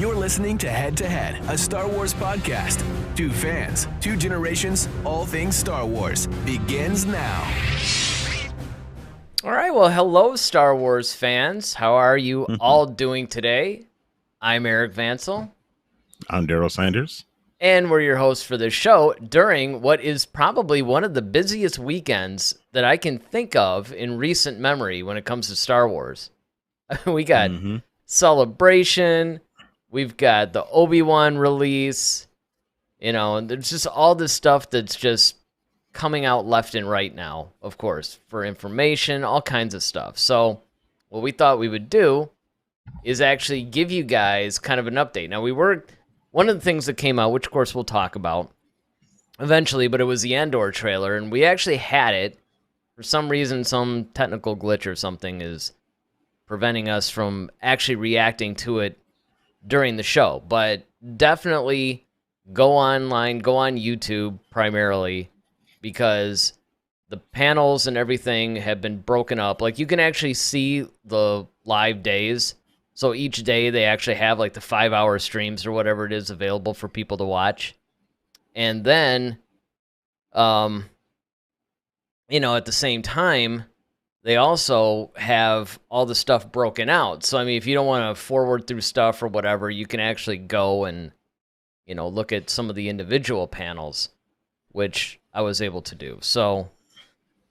You're listening to Head to Head, a Star Wars podcast. Two fans, two generations, all things Star Wars begins now. All right, well, hello, Star Wars fans. How are you all doing today? I'm Eric Vansel. I'm Daryl Sanders. And we're your hosts for this show during what is probably one of the busiest weekends that I can think of in recent memory when it comes to Star Wars. We got Celebration, we've got the Obi-Wan release, and there's just all this stuff that's just coming out left and right now, of course, for information, all kinds of stuff. So what we thought we would do is actually give you guys kind of an update. Now, one of the things that came out, which of course we'll talk about eventually, but it was the Endor trailer, and we actually had it. For some reason, some technical glitch or something is preventing us from actually reacting to it during the show. But definitely go online, go on YouTube primarily, because the panels and everything have been broken up. Like, you can actually see the live days. So each day they actually have like the 5-hour streams or whatever it is available for people to watch. And then, at the same time, they also have all the stuff broken out. So, I mean, if you don't want to forward through stuff or whatever, you can actually go and, look at some of the individual panels, which I was able to do. So,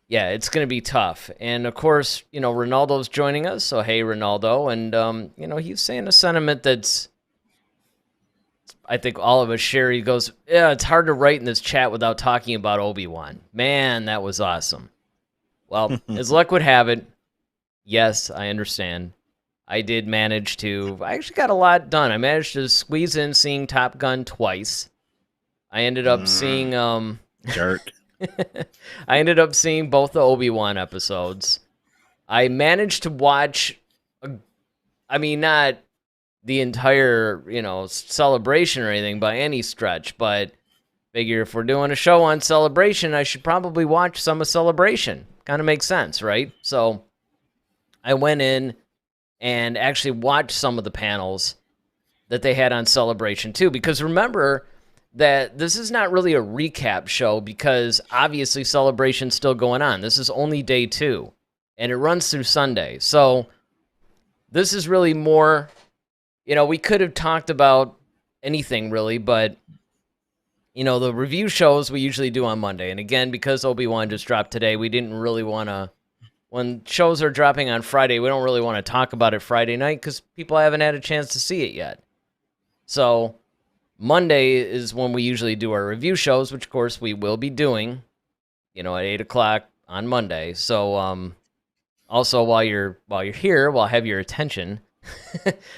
yeah, it's going to be tough. And, of course, Ronaldo's joining us. So, hey, Ronaldo. And, he's saying a sentiment that's, I think all of us share. He goes, yeah, it's hard to write in this chat without talking about Obi-Wan. Man, that was awesome. Well, as luck would have it, yes, I understand. I did manage to, I actually got a lot done. I managed to squeeze in seeing Top Gun twice. I ended up seeing, Jerk. I ended up seeing both the Obi-Wan episodes. I managed to watch, not the entire, Celebration or anything by any stretch, but figure if we're doing a show on Celebration, I should probably watch some of Celebration. Kind of makes sense, right? So I went in and actually watched some of the panels that they had on Celebration too, because remember that this is not really a recap show because obviously Celebration's still going on. This is only day 2, and it runs through Sunday. So this is really more, we could have talked about anything really, but, the review shows we usually do on Monday. And again, because Obi-Wan just dropped today, we didn't really want to, when shows are dropping on Friday, we don't really want to talk about it Friday night because people haven't had a chance to see it yet. So Monday is when we usually do our review shows, which of course we will be doing, at 8 o'clock on Monday. So also while you're here, while I have your attention,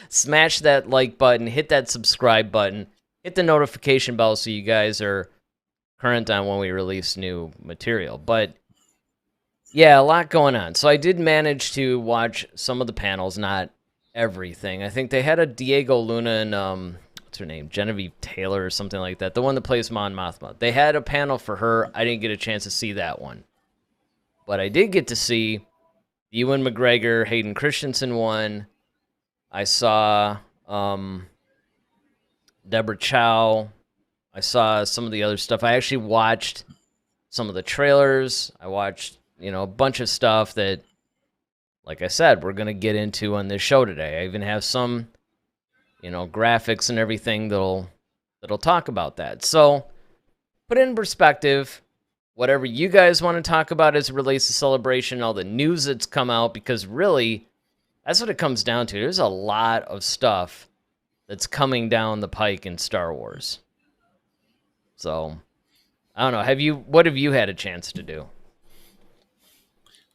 smash that like button, hit that subscribe button, hit the notification bell so you guys are current on when we release new material. But yeah, a lot going on. So I did manage to watch some of the panels, not everything. I think they had a Diego Luna and what's her name? Genevieve Taylor or something like that. The one that plays Mon Mothma. They had a panel for her. I didn't get a chance to see that one. But I did get to see Ewan McGregor, Hayden Christensen one. I saw Deborah Chow. I saw some of the other stuff. I actually watched some of the trailers. I watched, a bunch of stuff that, like I said, we're going to get into on this show today. I even have some, graphics and everything that'll talk about that. So, put it in perspective, whatever you guys want to talk about as it relates to Celebration, all the news that's come out, because really, that's what it comes down to. There's a lot of stuff that's coming down the pike in Star Wars. So, I don't know. What have you had a chance to do?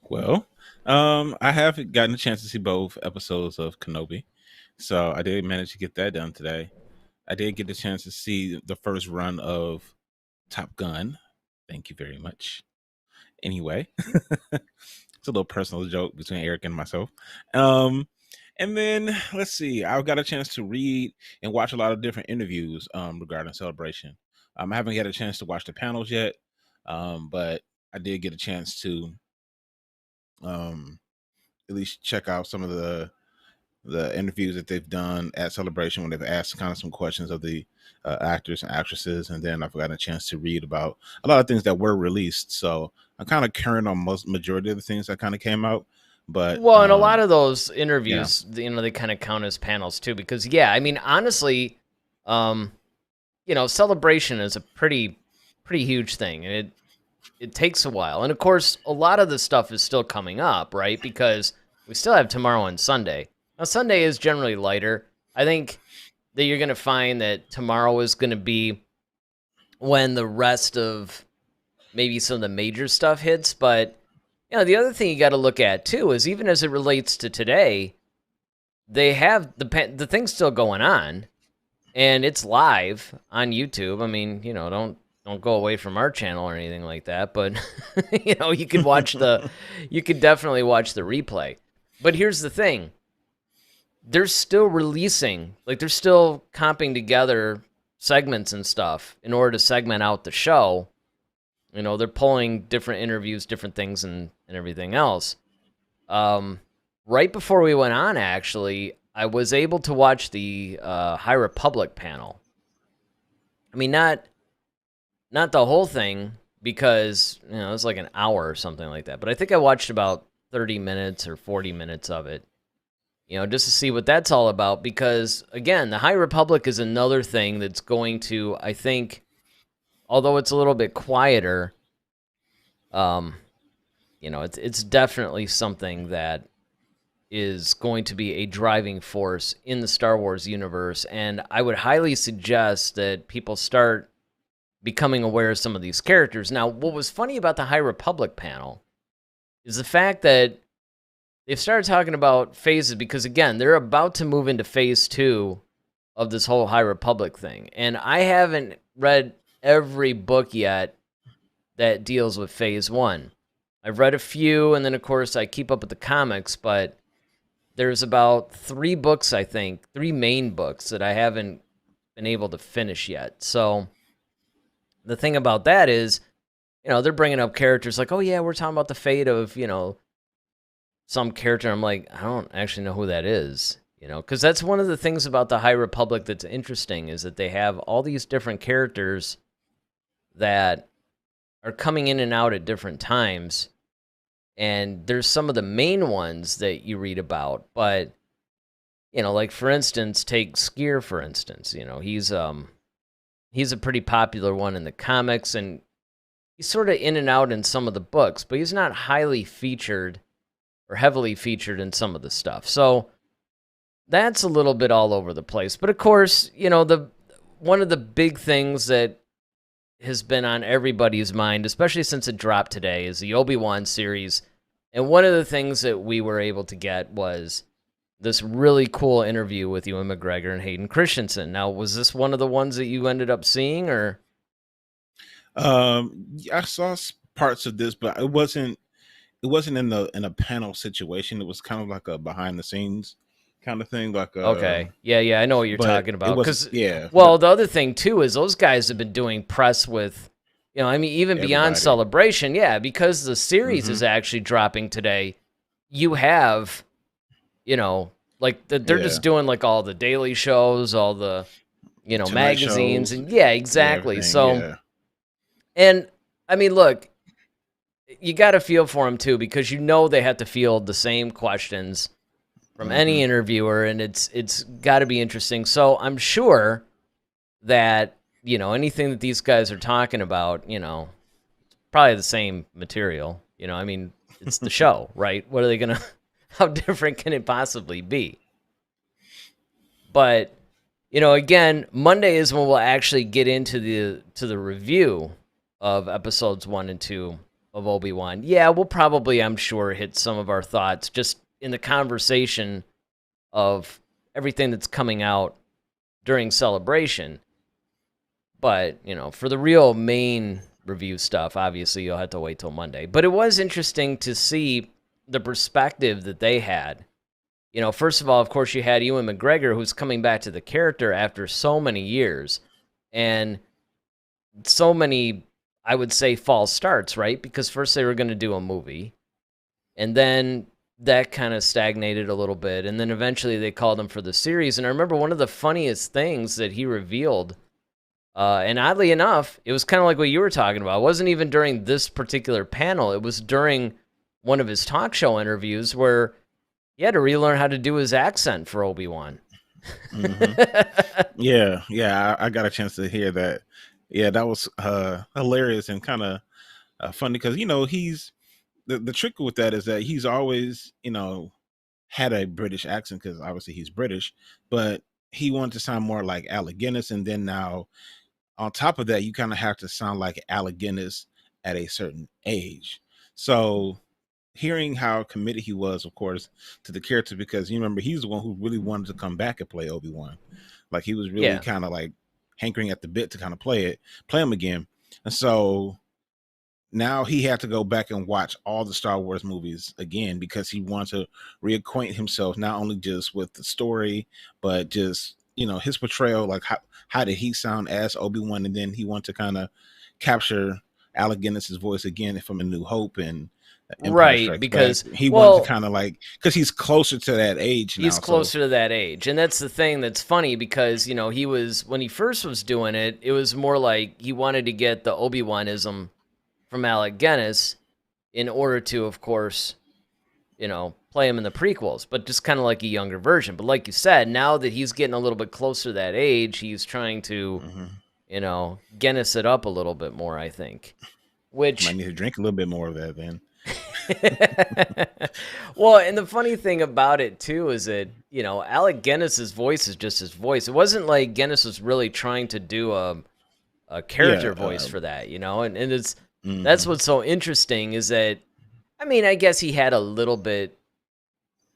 Well, I have gotten a chance to see both episodes of Kenobi. So I did manage to get that done today. I did get the chance to see the first run of Top Gun. Thank you very much. Anyway, it's a little personal joke between Eric and myself. And then let's see. I've got a chance to read and watch a lot of different interviews regarding Celebration. I haven't had a chance to watch the panels yet, but I did get a chance to at least check out some of the the interviews that they've done at Celebration when they've asked kind of some questions of the actors and actresses, and then I've gotten a chance to read about a lot of things that were released. So I'm kind of current on majority of the things that kind of came out. But Well, and a lot of those yeah, interviews, they kind of count as panels too, because yeah, I mean, honestly, Celebration is a pretty huge thing, and it takes a while. And of course, a lot of the stuff is still coming up, right? Because we still have tomorrow and Sunday. Now, Sunday is generally lighter. I think that you're going to find that tomorrow is going to be when the rest of maybe some of the major stuff hits. But, the other thing you got to look at, too, is even as it relates to today, they have the thing's still going on, and it's live on YouTube. I mean, don't go away from our channel or anything like that, but you could you could definitely watch the replay. But here's the thing. They're still releasing, they're still comping together segments and stuff in order to segment out the show. They're pulling different interviews, different things and everything else. Right before we went on, actually, I was able to watch the High Republic panel. I mean, not the whole thing, because it was like an hour or something like that. But I think I watched about 30 minutes or 40 minutes of it, just to see what that's all about. Because, again, the High Republic is another thing that's going to, I think, although it's a little bit quieter, it's definitely something that is going to be a driving force in the Star Wars universe. And I would highly suggest that people start becoming aware of some of these characters. Now, what was funny about the High Republic panel is the fact that they've started talking about phases, because, again, they're about to move into phase 2 of this whole High Republic thing. And I haven't read every book yet that deals with phase 1. I've read a few, and then, of course, I keep up with the comics, but there's about 3 books, I think, 3 main books that I haven't been able to finish yet. So the thing about that is, they're bringing up characters like, oh, yeah, we're talking about the fate of, some character. I'm like, I don't actually know who that is, because that's one of the things about the High Republic that's interesting, is that they have all these different characters that are coming in and out at different times. And there's some of the main ones that you read about, but, like, for instance, take Skier, for instance. He's a pretty popular one in the comics, and he's sort of in and out in some of the books, but he's not highly featured or heavily featured in some of the stuff. So that's a little bit all over the place. But of course, one of the big things that has been on everybody's mind, especially since it dropped today, is the Obi-Wan series. And one of the things that we were able to get was this really cool interview with Ewan McGregor and Hayden Christensen. Now, was this one of the ones that you ended up seeing, or? I saw parts of this, but it wasn't in a panel situation. It was kind of like a behind the scenes kind of thing. Like Okay, yeah, I know what you're talking about. Because yeah. Well, the other thing too is those guys have been doing press with, I mean, even beyond Celebration, yeah, because the series is actually dropping today. You have, like they're just doing like all the daily shows, all the, Tonight magazines, shows, and yeah, exactly. So, yeah. And I mean, look, you got to feel for them too, because they have to field the same questions from any interviewer, and it's got to be interesting. So I'm sure that anything that these guys are talking about, probably the same material. I mean, it's the show, right? What are they gonna? How different can it possibly be? But again, Monday is when we'll actually get into the review of episodes 1 and 2 of Obi-Wan. Yeah, we'll probably, I'm sure, hit some of our thoughts just in the conversation of everything that's coming out during Celebration. But, for the real main review stuff, obviously you'll have to wait till Monday. But it was interesting to see the perspective that they had. First of all, of course, you had Ewan McGregor, who's coming back to the character after so many years. And so many, I would say, false starts, right? Because first they were going to do a movie. And then that kind of stagnated a little bit, and then eventually they called him for the series. And I remember one of the funniest things that he revealed, and oddly enough, it was kind of like what you were talking about. It wasn't even during this particular panel. It was during one of his talk show interviews where he had to relearn how to do his accent for Obi-Wan. Yeah, I got a chance to hear that. Yeah, that was hilarious and kind of funny because he's the trick with that is that he's always had a British accent because obviously he's British, but he wanted to sound more like Alec Guinness, and then now on top of that, you kind of have to sound like Alec Guinness at a certain age. So hearing how committed he was, of course, to the character, because you remember he's the one who really wanted to come back and play Obi-Wan. Like he was really kind of like hankering at the bit to kind of play him again. And so now he had to go back and watch all the Star Wars movies again because he wants to reacquaint himself not only just with the story, but just his portrayal, like how did he sound as Obi-Wan, and then he wanted to kind of capture Alec Guinness's voice again from A New Hope and Empire Strikes because Back. He wanted to kind of like, because he's closer to that age now. He's closer to that age, and that's the thing that's funny because he was, when he first was doing it, it was more like he wanted to get the Obi-Wanism from Alec Guinness in order to, of course, play him in the prequels, but just kind of like a younger version. But like you said, now that he's getting a little bit closer to that age, he's trying to, Guinness it up a little bit more, I think. Which might need to drink a little bit more of that then. Well, and the funny thing about it too is that Alec Guinness's voice is just his voice. It wasn't like Guinness was really trying to do a character voice for that, and it's that's what's so interesting is that, I mean, I guess he had a little bit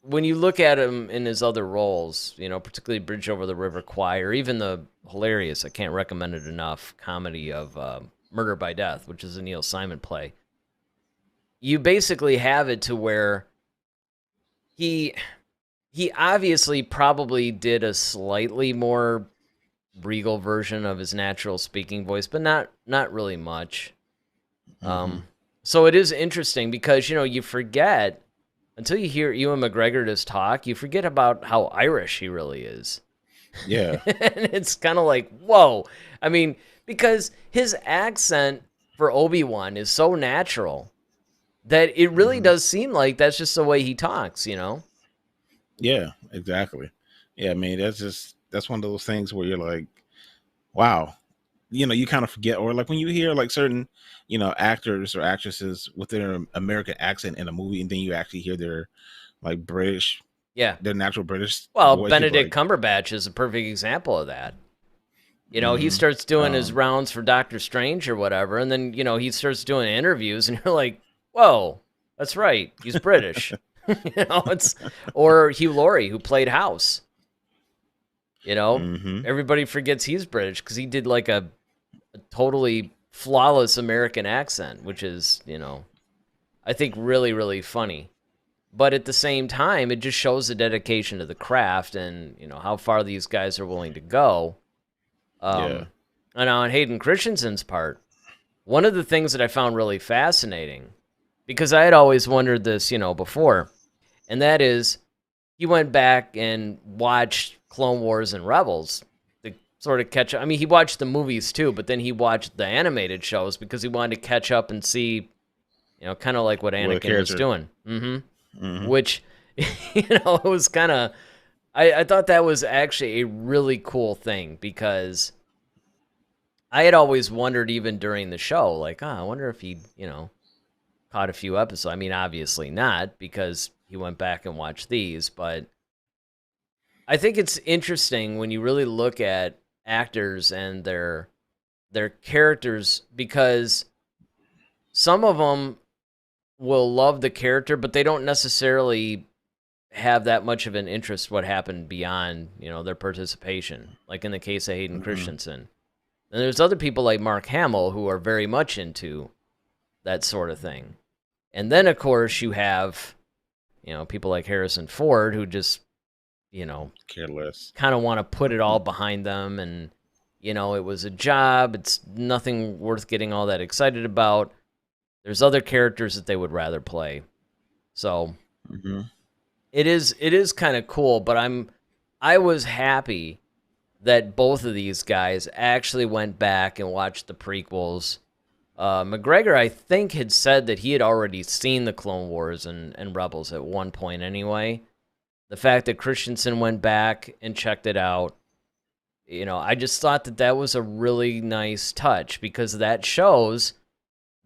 when you look at him in his other roles, particularly Bridge Over the River Kwai, or even the hilarious, I can't recommend it enough, comedy of Murder by Death, which is a Neil Simon play. You basically have it to where he obviously probably did a slightly more regal version of his natural speaking voice, but not really much. So it is interesting because you forget until you hear Ewan McGregor just talk, you forget about how Irish he really is. Yeah. And it's kind of like, whoa. I mean, because his accent for Obi-Wan is so natural that it really does seem like that's just the way he talks, Yeah, exactly. Yeah, I mean, that's one of those things where you're like, wow. You kind of forget, or like when you hear like certain, actors or actresses with their American accent in a movie, and then you actually hear their like British, their natural British voice. Benedict Cumberbatch is a perfect example of that. He starts doing his rounds for Doctor Strange or whatever, and then, he starts doing interviews, and you're like, whoa, that's right, he's British. Or Hugh Laurie, who played House. Everybody forgets he's British because he did like a totally flawless American accent, which is, I think really, really funny. But at the same time, it just shows the dedication to the craft and, how far these guys are willing to go. And on Hayden Christensen's part, one of the things that I found really fascinating, because I had always wondered this, before, and that is he went back and watched Clone Wars and Rebels to sort of catch up. I mean, he watched the movies too, but then he watched the animated shows because he wanted to catch up and see, kind of like what Anakin was doing. Which, it was kind of, I thought that was actually a really cool thing because I had always wondered even during the show, like, I wonder if he, caught a few episodes. I mean, obviously not because he went back and watched these, but I think it's interesting when you really look at actors and their characters, because some of them will love the character, but they don't necessarily have that much of an interest what happened beyond, their participation, like in the case of Hayden Christensen. And there's other people like Mark Hamill who are very much into that sort of thing. And then, of course, you have, people like Harrison Ford who just, careless, kind of want to put it all behind them. And, it was a job. It's nothing worth getting all that excited about. There's other characters that they would rather play. So Mm-hmm. It is kind of cool, but I was happy that both of these guys actually went back and watched the prequels. McGregor, I think, had said that he had already seen the Clone Wars and Rebels at one point anyway. The fact that Christensen went back and checked it out, I just thought that that was a really nice touch because that shows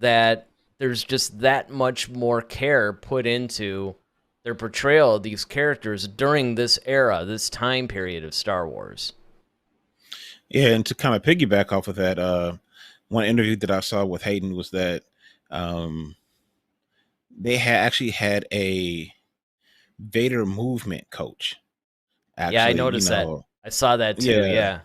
that there's just that much more care put into their portrayal of these characters during this era, this time period of Star Wars. Yeah, and to kind of piggyback off of that, one interview that I saw with Hayden was that um, they actually had a Vader movement coach. Yeah, I Actually, noticed that. I saw that too, yeah, yeah.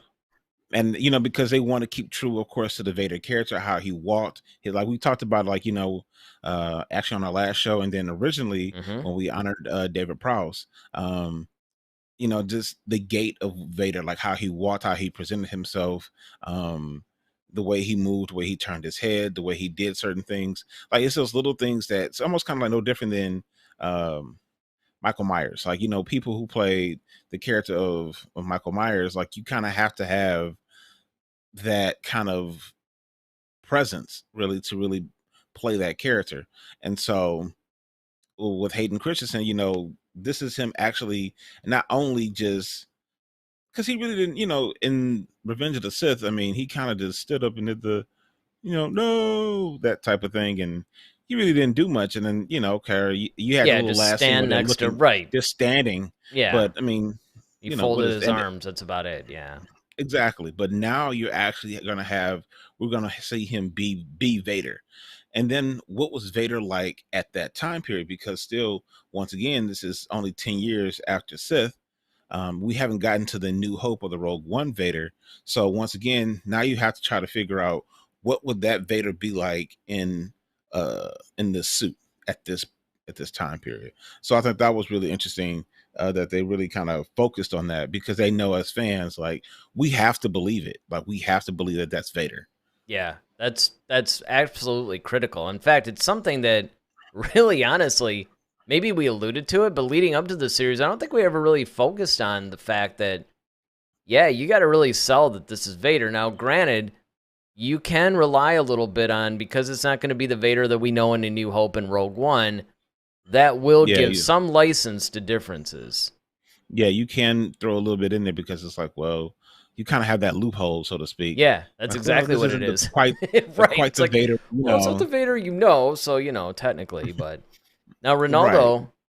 and because they want to keep true, of course, to the Vader character, how he walked. Like we talked about, like actually on our last show, and then originally Mm-hmm. when we honored David Prowse. Just the gait of Vader, like how he walked, how he presented himself, the way he moved, the way he turned his head, the way he did certain things. Like it's those little things that's almost kind of like no different than Michael Myers. Like, people who play the character of Michael Myers, like you kind of have to have that kind of presence really to really play that character. And so with Hayden Christensen, this is him actually not only just because he really didn't, in Revenge of the Sith, I mean, he kind of just stood up and did the, no, that type of thing. And he really didn't do much. And then, okay, you had a Yeah, little just last scene where stand they're next to, looking, right. just standing. Yeah. But I mean, He what folded is his and arms, that's about it, yeah. exactly. But now you're actually we're gonna see him be Vader. And then what was Vader like at that time period? Because still, once again, this is only 10 years after Sith. We haven't gotten to the New Hope or the Rogue One Vader. So once again, now you have to try to figure out what would that Vader be like in this suit at this time period. So I think that was really interesting that they really kind of focused on that because they know as fans, like we have to believe it. Like we have to believe that that's Vader. Yeah, that's absolutely critical. In fact, it's something that really honestly, maybe we alluded to it, but leading up to the series, I don't think we ever really focused on the fact that, yeah, you got to really sell that this is Vader. Now, granted, you can rely a little bit on, because it's not going to be the Vader that we know in A New Hope and Rogue One, that will Yeah, give some license to differences. yeah, you can throw a little bit in there because it's like, well, you kind of have that loophole, so to speak. Yeah, that's Like, well, exactly this what it isn't is. quite Right. It's the like, Vader, well, it's not the Vader so, technically, but now right?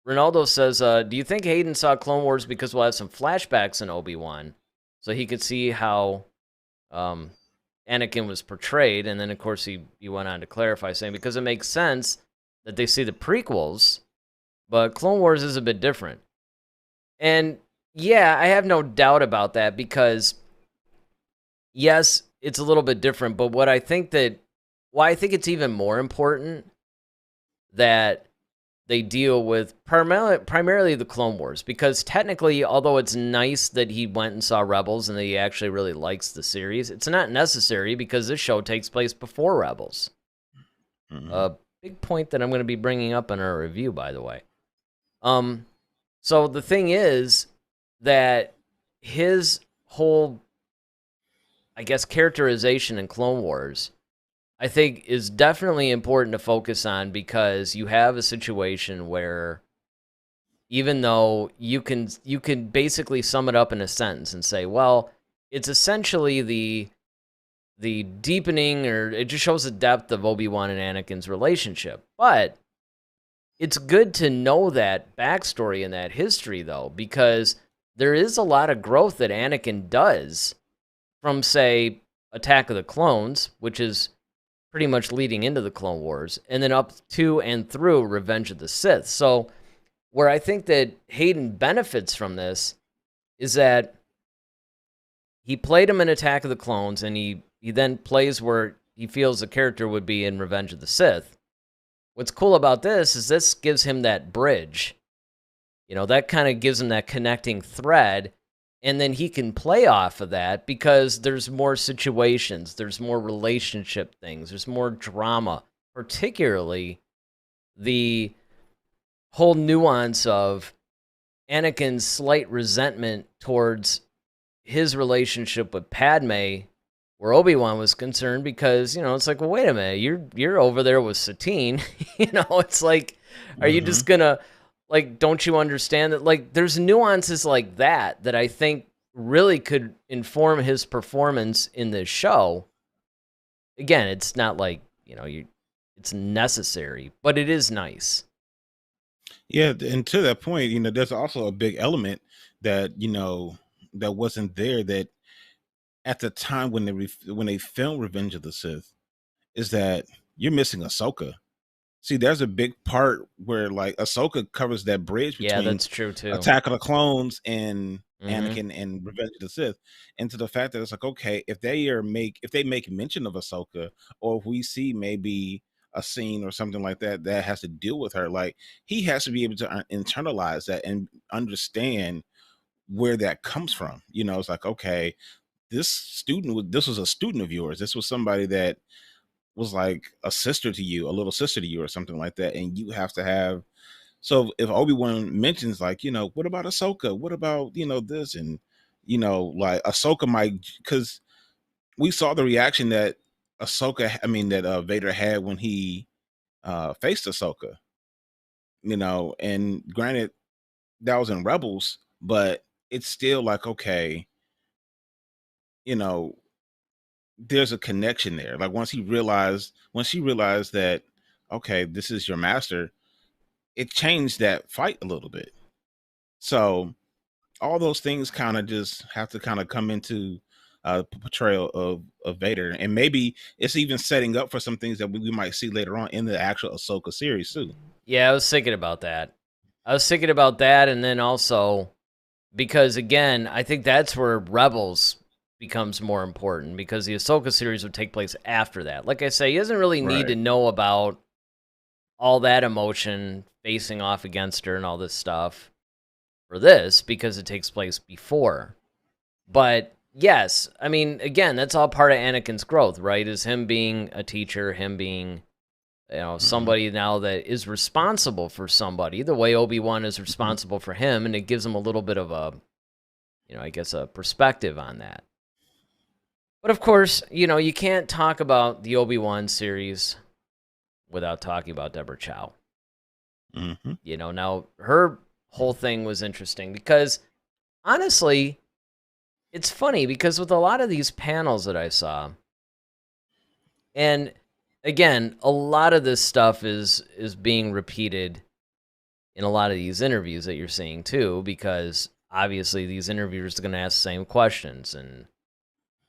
Ronaldo says, do you think Hayden saw Clone Wars because we'll have some flashbacks in Obi-Wan so he could see how Anakin was portrayed? And then, of course, he went on to clarify, saying, because it makes sense that they see the prequels, but Clone Wars is a bit different. And, yeah, I have no doubt about that because, yes, it's a little bit different, but I think it's even more important that they deal with primarily the Clone Wars, because technically, although it's nice that he went and saw Rebels and that he actually really likes the series, it's not necessary because this show takes place before Rebels. Mm-hmm. A big point that I'm going to be bringing up in our review, by the way. So the thing is that his whole, I guess, characterization in Clone Wars, I think, is definitely important to focus on, because you have a situation where, even though you can basically sum it up in a sentence and say, well, it's essentially the deepening, or it just shows the depth of Obi-Wan and Anakin's relationship. But it's good to know that backstory and that history, though, because there is a lot of growth that Anakin does from, say, Attack of the Clones, which is pretty much leading into the Clone Wars, and then up to and through Revenge of the Sith. So where I think that Hayden benefits from this is that he played him in Attack of the Clones, and he then plays where he feels the character would be in Revenge of the Sith. What's cool about this is this gives him that bridge. That kind of gives him that connecting thread, and then he can play off of that because there's more situations, there's more relationship things, there's more drama, particularly the whole nuance of Anakin's slight resentment towards his relationship with Padme, where Obi-Wan was concerned, because, it's like, well, wait a minute, you're over there with Satine. It's like, are you just gonna, like, don't you understand that, like, there's nuances like that I think really could inform his performance in this show. Again, it's not like, it's necessary, but it is nice. Yeah, and to that point, there's also a big element that that wasn't there, that at the time when they filmed Revenge of the Sith, is that you're missing Ahsoka. See, there's a big part where like Ahsoka covers that bridge Yeah, between that's true too. Attack of the Clones and Mhm. Anakin and Revenge of the Sith, and to the fact that it's like, okay, if they make mention of Ahsoka, or if we see maybe a scene or something like that that has to deal with her, like he has to be able to internalize that and understand where that comes from. It's like, okay, this was a student of yours. This was somebody that was like a sister to you, a little sister to you, or something like that, and you have to have. So if Obi-Wan mentions like, what about Ahsoka? What about, this? And, like Ahsoka might, because we saw the reaction that Vader had when he faced Ahsoka, and granted that was in Rebels, but it's still like, okay, you know, there's a connection there. Like once she realized that, okay, this is your master, it changed that fight a little bit. So all those things kind of just have to kind of come into portrayal of Vader, and maybe it's even setting up for some things that we might see later on in the actual Ahsoka series too. Yeah, I was thinking about that. And then also because, again, I think that's where Rebels becomes more important, because the Ahsoka series would take place after that. Like I say, he doesn't really need Right. to know about all that emotion facing off against her and all this stuff for this, because it takes place before. But yes, I mean, again, that's all part of Anakin's growth, right? Is him being a teacher, him being, somebody now that is responsible for somebody, the way Obi-Wan is responsible for him, and it gives him a little bit of a, I guess, a perspective on that. But of course, you can't talk about the Obi-Wan series without talking about Deborah Chow. Now her whole thing was interesting because, honestly, it's funny because with a lot of these panels that I saw, and again, a lot of this stuff is being repeated in a lot of these interviews that you're seeing too, because obviously these interviewers are going to ask the same questions,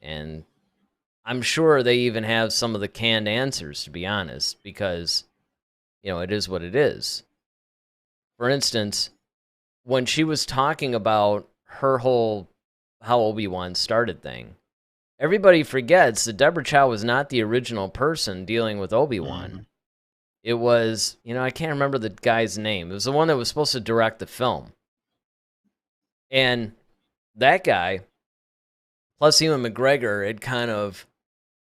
and I'm sure they even have some of the canned answers, to be honest, because it is what it is. For instance, when she was talking about her whole how Obi-Wan started thing, everybody forgets that Deborah Chow was not the original person dealing with Obi-Wan. It was, I can't remember the guy's name. It was the one that was supposed to direct the film. And that guy, plus Ewan McGregor, had kind of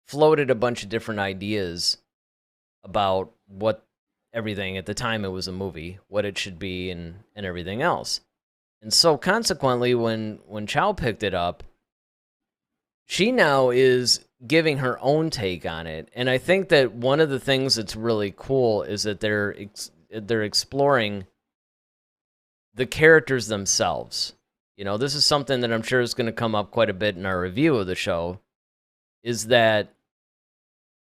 floated a bunch of different ideas about what everything, at the time it was a movie, what it should be and everything else. And so consequently, when Chow picked it up, she now is giving her own take on it. And I think that one of the things that's really cool is that they're exploring the characters themselves. This is something that I'm sure is going to come up quite a bit in our review of the show, is that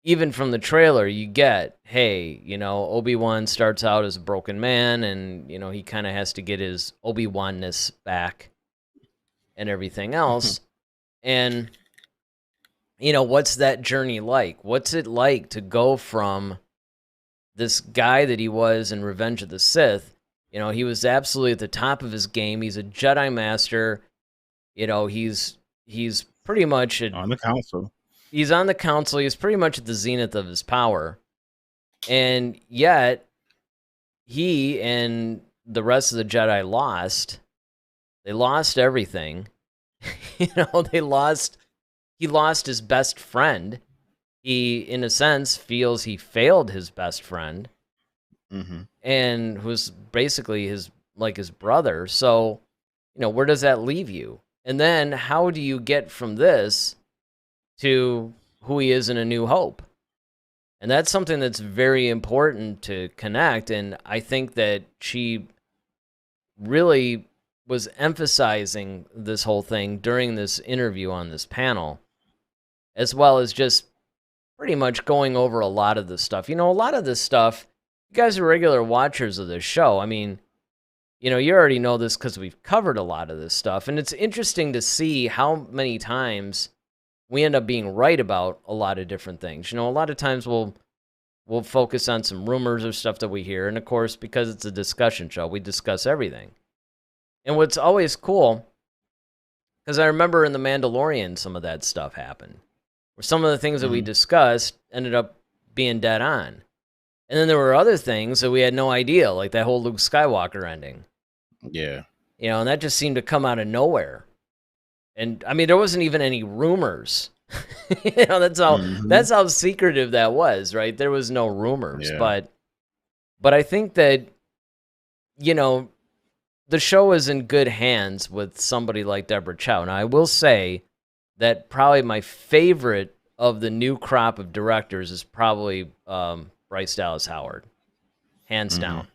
even from the trailer, you get, hey, Obi-Wan starts out as a broken man, and, he kind of has to get his Obi-Wan-ness back and everything else. And, what's that journey like? What's it like to go from this guy that he was in Revenge of the Sith? He was absolutely at the top of his game. He's a Jedi Master. He's pretty much On the council. He's on the council. He's pretty much at the zenith of his power. And yet, he and the rest of the Jedi lost. They lost everything. He lost his best friend. He, in a sense, feels he failed his best friend. and who's basically his brother. So, where does that leave you? And then how do you get from this to who he is in A New Hope? And that's something that's very important to connect. And I think that she really was emphasizing this whole thing during this interview on this panel, as well as just pretty much going over a lot of this stuff. A lot of this stuff, you guys are regular watchers of this show. I mean, you already know this because we've covered a lot of this stuff. And it's interesting to see how many times we end up being right about a lot of different things. A lot of times we'll focus on some rumors or stuff that we hear. And of course, because it's a discussion show, we discuss everything. And what's always cool, because I remember in The Mandalorian, some of that stuff happened, where some of the things that we discussed ended up being dead on. And then there were other things that we had no idea, like that whole Luke Skywalker ending. Yeah. And that just seemed to come out of nowhere. And I mean, there wasn't even any rumors. That's how secretive that was, right? There was no rumors. Yeah. But I think that, the show is in good hands with somebody like Deborah Chow. Now, I will say that probably my favorite of the new crop of directors is probably Bryce Dallas Howard, hands down.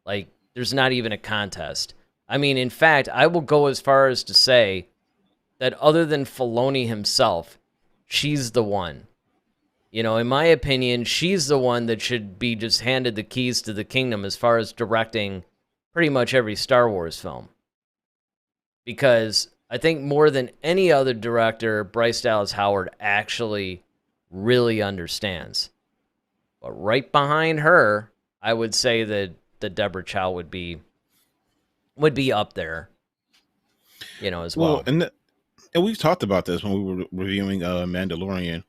Like, there's not even a contest. I mean, in fact, I will go as far as to say that other than Filoni himself, she's the one. In my opinion, she's the one that should be just handed the keys to the kingdom as far as directing pretty much every Star Wars film. Because I think more than any other director, Bryce Dallas Howard actually really understands. But right behind her, I would say that Deborah Chow would be up there, as well. And we've talked about this when we were reviewing Mandalorian,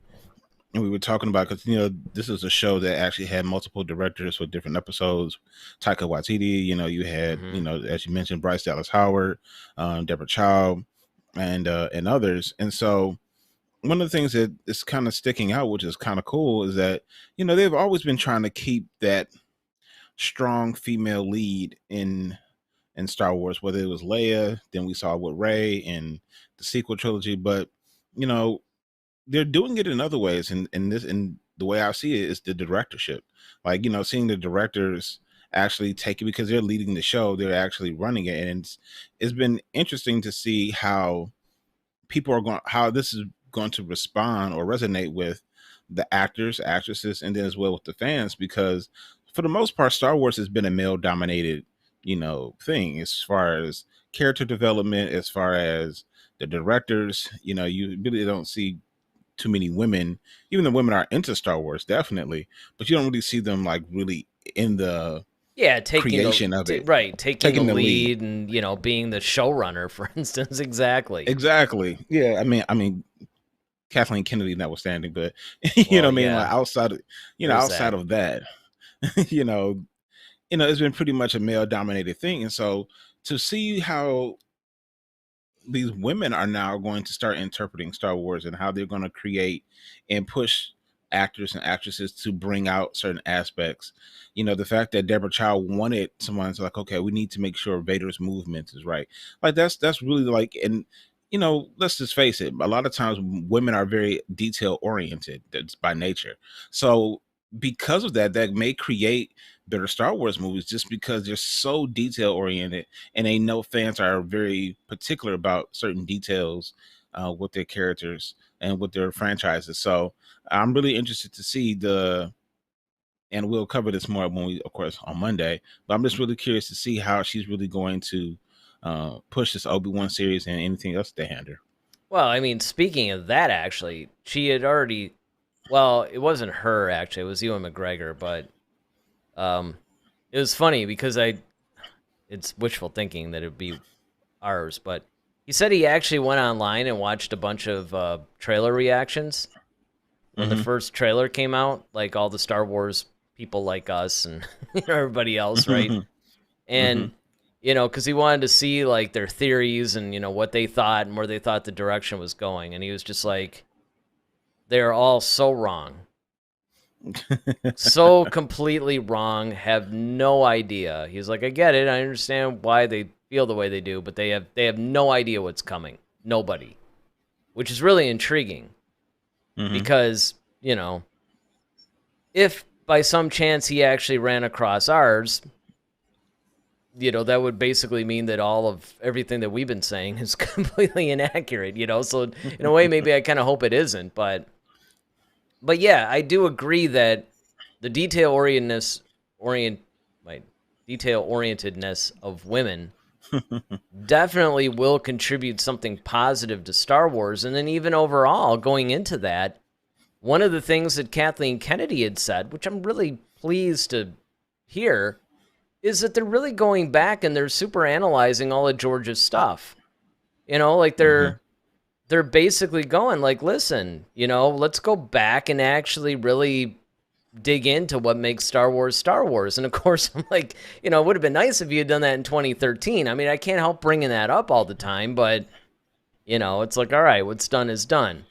and we were talking about, because this is a show that actually had multiple directors for different episodes. Taika Waititi, you had as you mentioned, Bryce Dallas Howard, Deborah Chow, and others. And so one of the things that is kind of sticking out, which is kind of cool, is that they've always been trying to keep that strong female lead in Star Wars, whether it was Leia, then we saw with Rey in the sequel trilogy, but they're doing it in other ways, and the way I see it is the directorship. Like, seeing the directors actually take it, because they're leading the show, they're actually running it, and it's been interesting to see how how this is going to respond or resonate with the actors, actresses, and then as well with the fans, because for the most part, Star Wars has been a male dominated thing as far as character development, as far as the directors. You really don't see too many women. Even the women are into Star Wars, definitely, but you don't really see them like really in the creation of it, right? Taking the lead and being the showrunner, for instance. Exactly. Yeah, I mean, Kathleen Kennedy notwithstanding, but you know what I mean. Like outside of that, it's been pretty much a male dominated thing, and so to see how these women are now going to start interpreting Star Wars and how they're going to create and push actors and actresses to bring out certain aspects. The fact that Deborah Chow wanted someone to like, okay, we need to make sure Vader's movement is right. Like that's really like, and let's just face it, a lot of times women are very detail oriented. That's by nature. So because of that, that may create better Star Wars movies, just because they're so detail oriented, and they know fans are very particular about certain details with their characters and with their franchises. So I'm really interested to see and we'll cover this more when we, of course, on Monday, but I'm just really curious to see how she's really going to push this Obi-Wan series and anything else they hand her. Well, I mean, speaking of that, actually, she had already, well, it wasn't her, actually, it was Ewan McGregor, but it was funny because it's wishful thinking that it'd be ours, but he said he actually went online and watched a bunch of trailer reactions when the first trailer came out, like all the Star Wars people like us and everybody else, right? And because he wanted to see like their theories and what they thought and where they thought the direction was going, and he was just like, they're all so wrong. So completely wrong, have no idea. He's like, I get it, I understand why they feel the way they do, but they have no idea what's coming. Nobody. Which is really intriguing. Because, if by some chance he actually ran across ours, that would basically mean that all of everything that we've been saying is completely inaccurate, So in a way, maybe I kind of hope it isn't, but yeah, I do agree that the detail-orientedness of women definitely will contribute something positive to Star Wars. And then even overall, going into that, one of the things that Kathleen Kennedy had said, which I'm really pleased to hear, is that they're really going back and they're super analyzing all of George's stuff. Like they're basically going like, listen, let's go back and actually really dig into what makes Star Wars Star Wars. And of course, I'm like, it would have been nice if you had done that in 2013. I mean, I can't help bringing that up all the time, but, it's like, all right, what's done is done.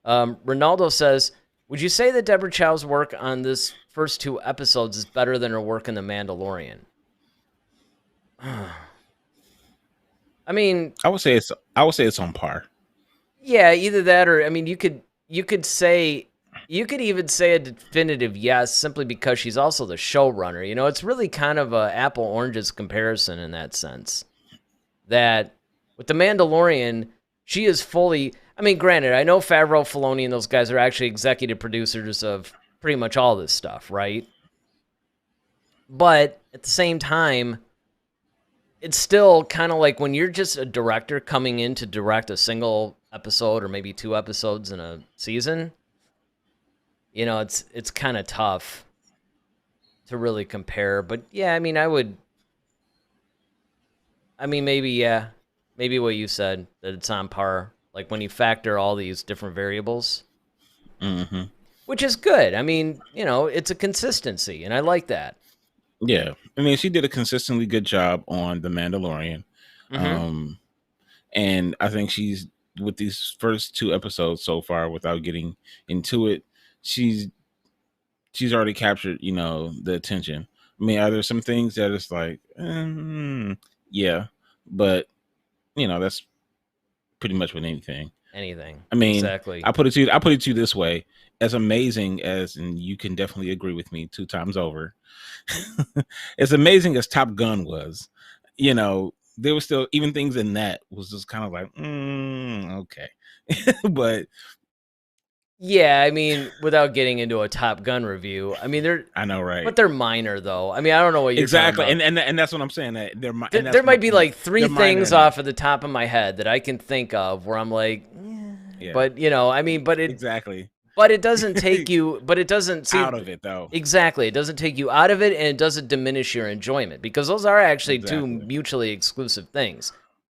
Ronaldo says, would you say that Deborah Chow's work on this first 2 episodes is better than her work in The Mandalorian? I mean, I would say it's on par. Yeah, either that or, I mean, you could even say a definitive yes, simply because she's also the showrunner. It's really kind of a apple oranges comparison in that sense. That with The Mandalorian, she is fully, I mean, granted, I know Favreau, Filoni, and those guys are actually executive producers of pretty much all this stuff, right? But at the same time, it's still kind of like when you're just a director coming in to direct a single episode or maybe 2 episodes in a season, it's kind of tough to really compare. But yeah, I mean, maybe what you said, that it's on par, like when you factor all these different variables, which is good. I mean, it's a consistency, and I like that. Yeah, I mean, she did a consistently good job on The Mandalorian, and I think she's, with these first 2 episodes so far, without getting into it, she's already captured, the attention. I mean, are there some things that it's like, yeah, but that's pretty much with anything. I mean, exactly. I put it to you this way: as amazing as, and you can definitely agree with me 2 times over, as amazing as Top Gun was, there was still even things in that was just kind of like, okay, but yeah, I mean, without getting into a Top Gun review, I mean, I know, right? But they're minor, though. I mean, I don't know what you're exactly, talking about. and that's what I'm saying. That there might be like 3 things off of the top of my head that I can think of where I'm like, yeah. But I mean, but it exactly. But it doesn't take you. But it doesn't out of it, though. Exactly, it doesn't take you out of it, and it doesn't diminish your enjoyment, because those are actually 2 mutually exclusive things.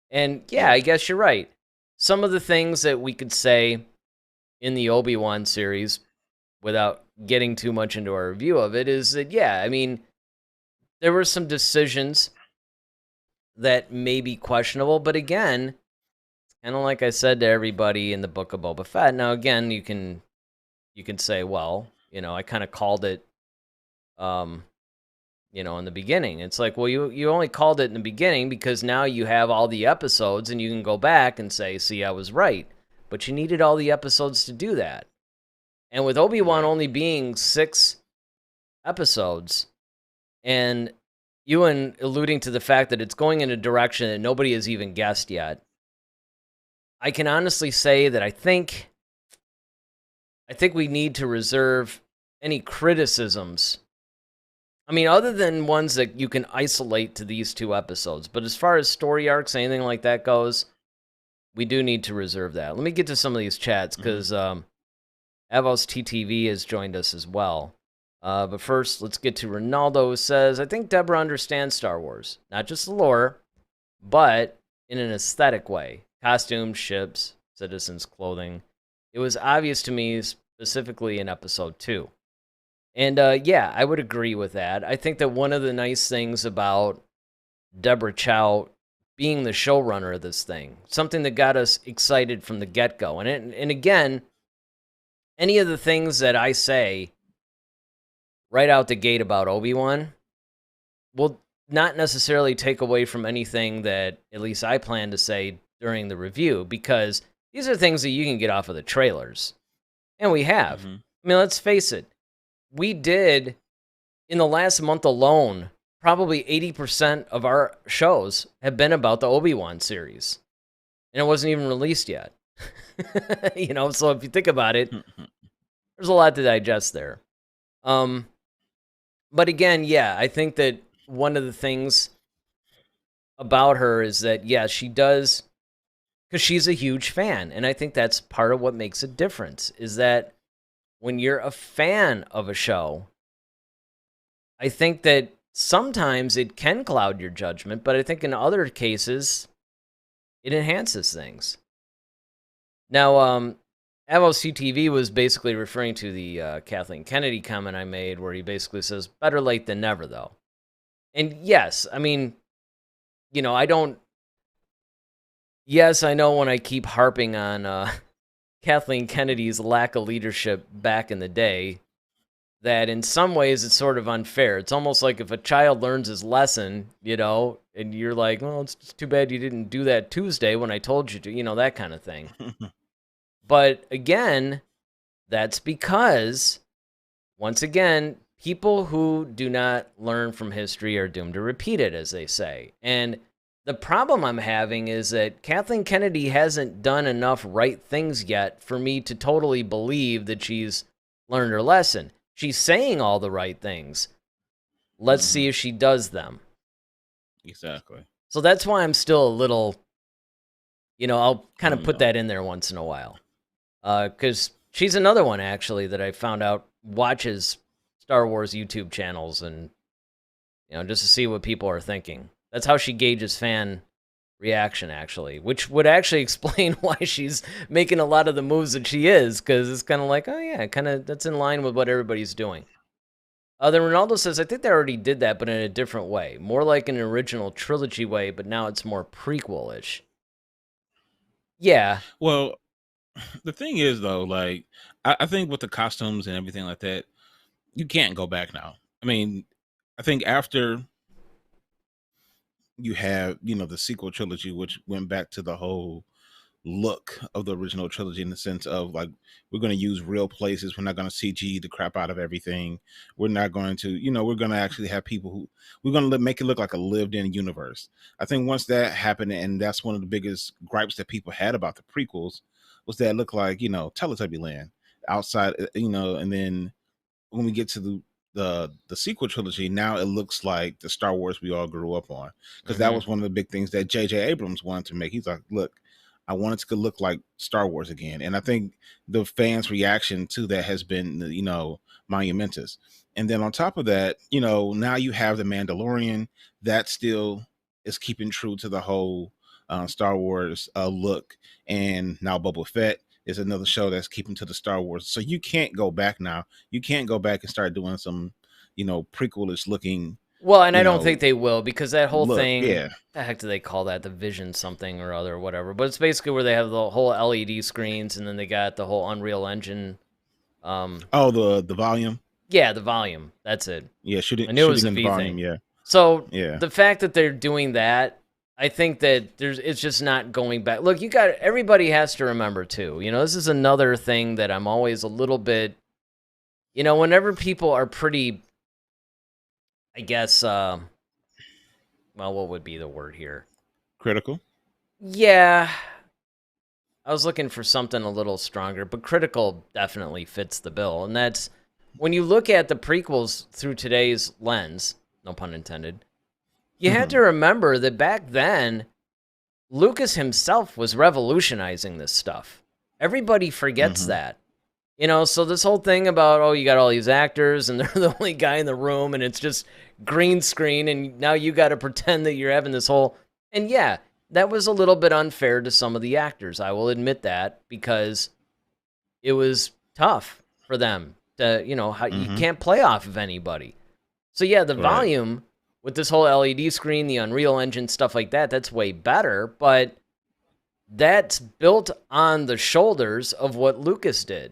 And yeah, I guess you're right. Some of the things that we could say in the Obi-Wan series, without getting too much into our review of it, is that, yeah, I mean, there were some decisions that may be questionable, but again, kind of like I said to everybody in the Book of Boba Fett. Now, again, you can say, well, I kind of called it, in the beginning. It's like, well, you only called it in the beginning because now you have all the episodes and you can go back and say, see, I was right. But you needed all the episodes to do that. And with Obi-Wan only being 6 episodes, and Ewan alluding to the fact that it's going in a direction that nobody has even guessed yet, I can honestly say that I think we need to reserve any criticisms. I mean, other than ones that you can isolate to these 2 episodes. But as far as story arcs, anything like that goes, we do need to reserve that. Let me get to some of these chats, because Avos TTV has joined us as well. But first, let's get to Ronaldo, who says, I think Deborah understands Star Wars. Not just the lore, but in an aesthetic way. Costumes, ships, citizens' clothing. It was obvious to me, specifically in episode 2. And yeah, I would agree with that. I think that one of the nice things about Deborah Chow being the showrunner of this thing, something that got us excited from the get-go. And again, any of the things that I say right out the gate about Obi-Wan will not necessarily take away from anything that at least I plan to say during the review, because these are things that you can get off of the trailers. And we have. Mm-hmm. I mean, let's face it. We did, in the last month alone, probably 80% of our shows have been about the Obi-Wan series. And it wasn't even released yet. So if you think about it, there's a lot to digest there. But again, yeah, I think that one of the things about her is that, yeah, she does, because she's a huge fan. And I think that's part of what makes a difference, is that when you're a fan of a show, I think that sometimes it can cloud your judgment, but I think in other cases, it enhances things. Now, AvoCTV was basically referring to the Kathleen Kennedy comment I made, where he basically says, better late than never, though. And yes, I mean, I don't... Yes, I know when I keep harping on Kathleen Kennedy's lack of leadership back in the day, that in some ways it's sort of unfair. It's almost like if a child learns his lesson, and you're like, well, it's just too bad you didn't do that Tuesday when I told you to, that kind of thing. But again, that's because, once again, people who do not learn from history are doomed to repeat it, as they say. And the problem I'm having is that Kathleen Kennedy hasn't done enough right things yet for me to totally believe that she's learned her lesson. She's saying all the right things. Let's see if she does them. Exactly. So that's why I'm still a little, I'll kind of put that in there once in a while. Because she's another one, actually, that I found out watches Star Wars YouTube channels and, just to see what people are thinking. That's how she gauges fan reaction, actually, which would actually explain why she's making a lot of the moves that she is, because it's kind of like, oh yeah, that's in line with what everybody's doing. Then Ronaldo says, I think they already did that, but in a different way. More like an original trilogy way, but now it's more prequel-ish. Yeah. Well, the thing is, though, like, I think with the costumes and everything like that, you can't go back now. I mean, I think after you have, the sequel trilogy, which went back to the whole look of the original trilogy, in the sense of, like, we're going to use real places. We're not going to CG the crap out of everything. We're not going to, we're going to actually have people who, we're going to make it look like a lived-in universe. I think once that happened, and that's one of the biggest gripes that people had about the prequels, was that it looked like, Teletubby land outside, and then when we get to the sequel trilogy, now it looks like the Star Wars we all grew up on, because that was one of the big things that J.J. Abrams wanted to make. He's like, look, I want it to look like Star Wars again. And I think the fans' reaction to that has been, monumentous. And then on top of that, now you have the Mandalorian that still is keeping true to the whole Star Wars look. And now Boba Fett is another show that's keeping to the Star Wars. So you can't go back now. You can't go back and start doing some, prequelish looking. Well, and I don't think they will, because that whole thing, yeah. the heck do they call that? The Vision something or other, whatever. But it's basically where they have the whole LED screens, and then they got the whole Unreal Engine. The volume. Yeah, the volume. That's it. Yeah, shooting. I knew it was shooting a in the V volume. thing. Yeah. So yeah, the fact that they're doing that, I think that it's just not going back. Look, everybody has to remember too. This is another thing that I'm always a little bit, whenever people are pretty, I guess, well, what would be the word here? Critical? Yeah. I was looking for something a little stronger, but critical definitely fits the bill. And that's, when you look at the prequels through today's lens, no pun intended, you have to remember that back then, Lucas himself was revolutionizing this stuff. Everybody forgets that. So this whole thing about, you got all these actors and they're the only guy in the room and it's just green screen and now you got to pretend that you're having this whole... And yeah, that was a little bit unfair to some of the actors. I will admit that, because it was tough for them to, you can't play off of anybody. So yeah, the volume with this whole LED screen, the Unreal Engine, stuff like that, that's way better, but that's built on the shoulders of what Lucas did.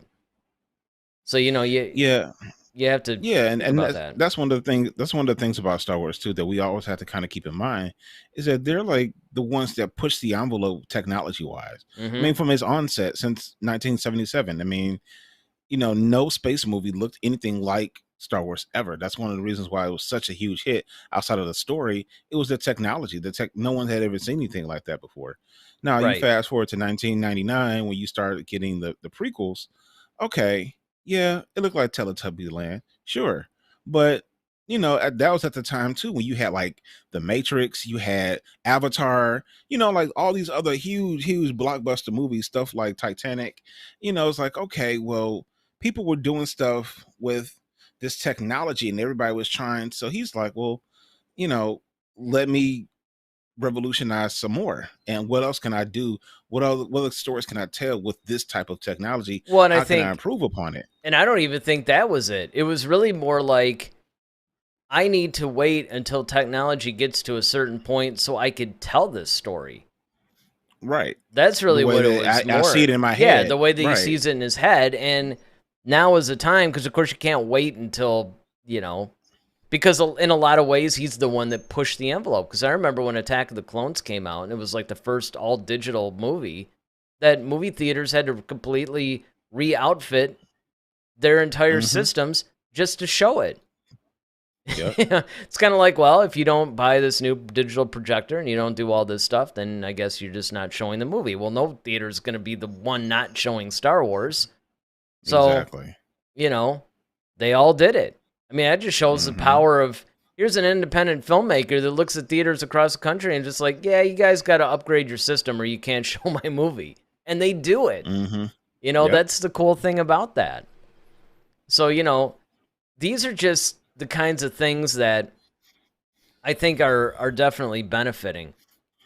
So, Yeah. You have to Yeah, think and about that. that's one of the things. That's one of the things about Star Wars too that we always have to kind of keep in mind is that they're like the ones that push the envelope technology wise. I Mm-hmm. mean, from its onset since 1977. I mean, no space movie looked anything like Star Wars ever. That's one of the reasons why it was such a huge hit. Outside of the story, it was the technology. No one had ever seen anything like that before. Now you Right. fast forward to 1999 when you started getting the prequels. Okay, yeah, it looked like Teletubby Land, sure, but that was at the time too when you had like The Matrix, you had Avatar, like all these other huge blockbuster movies, stuff like Titanic. It's like, okay, well, people were doing stuff with this technology and everybody was trying. So he's like, well, you know, let me revolutionize some more. And what else can I do? What other stories can I tell with this type of technology? Well, and I How can I think, improve upon it? and I don't even think that was it. It was really more like, I need to wait until technology gets to a certain point so I could tell this story. Right. That's The really way what it that was I see more. it in my Yeah, head. the way that he Right. sees it in his head. And now is the time, because of course you can't wait until, because in a lot of ways he's the one that pushed the envelope. Because I remember when Attack of the Clones came out, and it was like the first all-digital movie, that movie theaters had to completely re-outfit their entire Mm-hmm. systems just to show it. Yep. It's kind of like, well, if you don't buy this new digital projector and you don't do all this stuff, then I guess you're just not showing the movie. Well, no theater is going to be the one not showing Star Wars. So, Exactly. they all did it. I mean, that just shows the Mm-hmm. power of, here's an independent filmmaker that looks at theaters across the country and just like, yeah, you guys got to upgrade your system or you can't show my movie. And they do it. Mm-hmm. Yep. That's the cool thing about that. So, these are just the kinds of things that I think are definitely benefiting.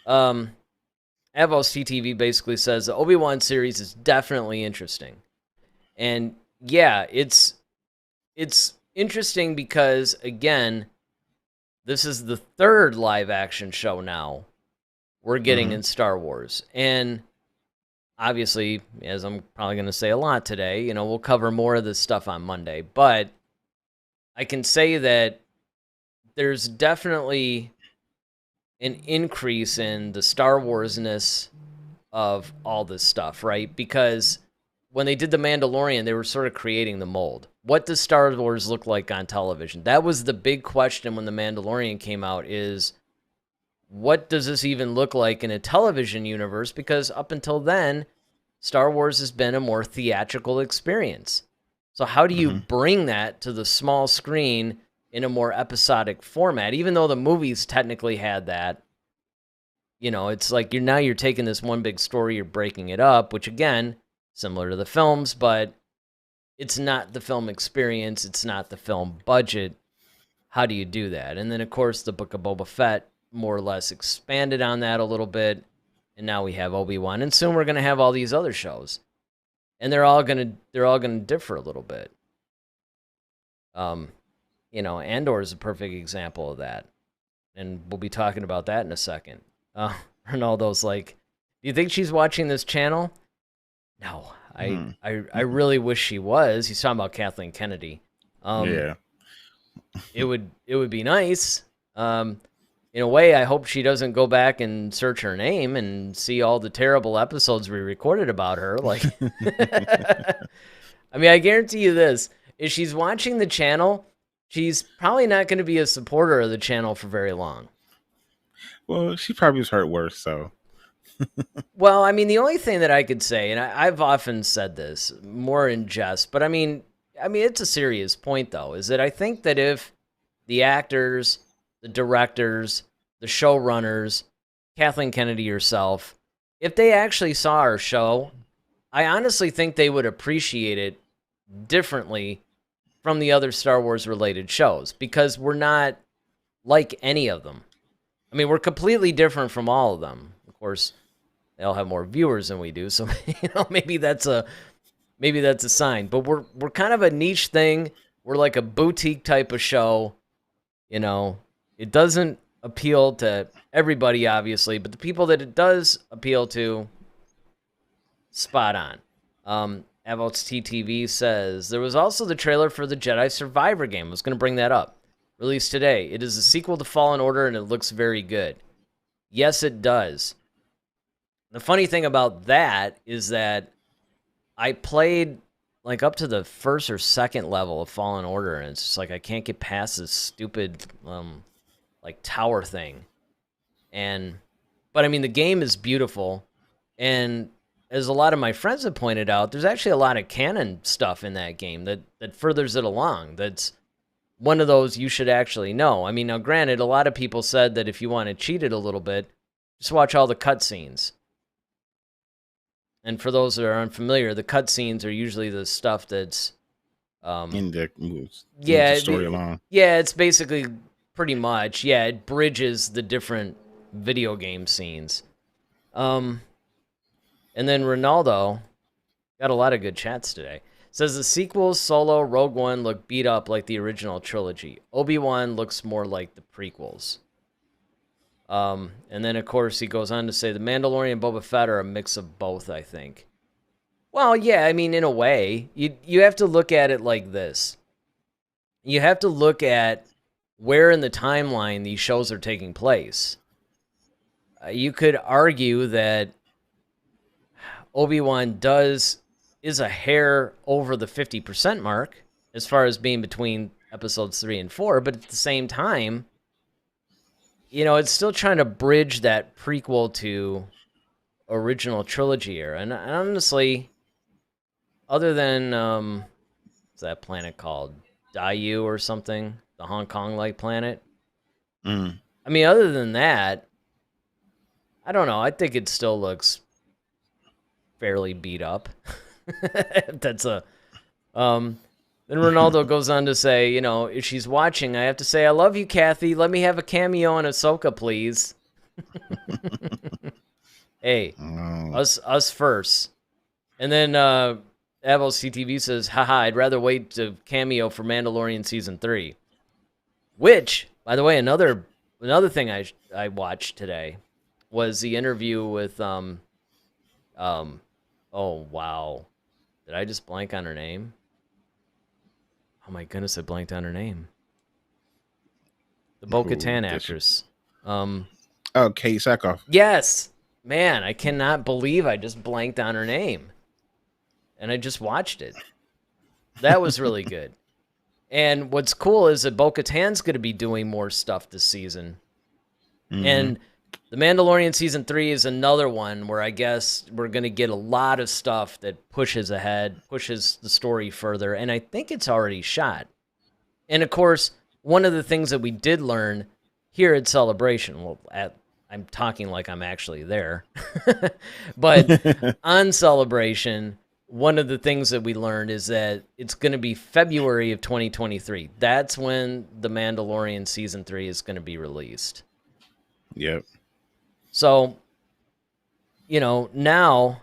Avos TTV basically says the Obi-Wan series is definitely interesting. And yeah, it's interesting because, again, this is the third live action show now we're getting Mm-hmm. in Star Wars. And obviously, as I'm probably going to say a lot today, we'll cover more of this stuff on Monday. But I can say that there's definitely an increase in the Star Wars-ness of all this stuff, right? Because when they did The Mandalorian, they were sort of creating the mold. What does Star Wars look like on television? That was the big question when The Mandalorian came out, is what does this even look like in a television universe? Because up until then, Star Wars has been a more theatrical experience. So how do you Mm-hmm. bring that to the small screen in a more episodic format? Even though the movies technically had that, it's like you're taking this one big story, you're breaking it up, which again, similar to the films, but it's not the film experience, it's not the film budget. How do you do that? And then of course the Book of Boba Fett more or less expanded on that a little bit, and now we have Obi-Wan, and soon we're going to have all these other shows. And they're all going to differ a little bit. Andor is a perfect example of that. And we'll be talking about that in a second. Ronaldo's like, do you think she's watching this channel? No, I really wish she was. He's talking about Kathleen Kennedy. Yeah. It would be nice. In a way, I hope she doesn't go back and search her name and see all the terrible episodes we recorded about her. Like, I mean, I guarantee you this: if she's watching the channel, she's probably not going to be a supporter of the channel for very long. Well, she probably was hurt worse, so. Well, I mean, the only thing that I could say, and I've often said this more in jest, but I mean, it's a serious point though, is that I think that if the actors, the directors, the showrunners, Kathleen Kennedy herself, if they actually saw our show, I honestly think they would appreciate it differently from the other Star Wars related shows, because we're not like any of them. I mean, we're completely different from all of them. Of course, they all have more viewers than we do, so maybe that's a sign. But we're kind of a niche thing. We're like a boutique type of show. It doesn't appeal to everybody, obviously, but the people that it does appeal to, spot on. Avots TTV says, there was also the trailer for the Jedi Survivor game. I was going to bring that up. Released today. It is a sequel to Fallen Order, and it looks very good. Yes, it does. The funny thing about that is that I played like up to the first or second level of Fallen Order, and it's just like I can't get past this stupid like tower thing. But I mean, the game is beautiful, and as a lot of my friends have pointed out, there's actually a lot of canon stuff in that game that furthers it along. That's one of those you should actually know. I mean, now granted, a lot of people said that if you want to cheat it a little bit, just watch all the cutscenes. And for those that are unfamiliar, the cutscenes are usually the stuff that's in the moves. Yeah, the story along. Yeah, it's basically pretty much. Yeah, it bridges the different video game scenes. And then Ronaldo got a lot of good chats today. Says the sequels, Solo, Rogue One, look beat up like the original trilogy. Obi-Wan looks more like the prequels. And then, of course, he goes on to say the Mandalorian and Boba Fett are a mix of both, I think. Well, yeah, I mean, in a way. You have to look at it like this. You have to look at where in the timeline these shows are taking place. You could argue that Obi-Wan is a hair over the 50% mark as far as being between episodes 3 and 4, but at the same time, you know, it's still trying to bridge that prequel to original trilogy era. And honestly, other than what's that planet called? Daiyu or something? The Hong Kong-like planet? I mean, other than that, I don't know. I think it still looks fairly beat up. That's a then Ronaldo goes on to say, you know, if she's watching, I have to say I love you, Kathy. Let me have a cameo on Ahsoka, please. Hey, us first. And then Avos CTV says, haha, I'd rather wait to cameo for Mandalorian season 3. Which, by the way, another thing I watched today was the interview with oh wow. Did I just blank on her name? Oh my goodness, I blanked on her name. The Bo-Katan actress. Kate Sackhoff. Yes. Man, I cannot believe I just blanked on her name. And I just watched it. That was really good. And what's cool is that Bo-Katan's going to be doing more stuff this season. And The Mandalorian Season 3 is another one where I guess we're going to get a lot of stuff that pushes ahead, pushes the story further, and I think it's already shot. And, of course, one of the things that we did learn here at Celebration, well, I'm talking like I'm actually there, but on Celebration, one of the things that we learned is that it's going to be February of 2023. That's when The Mandalorian Season 3 is going to be released. Yep. So, you know, now,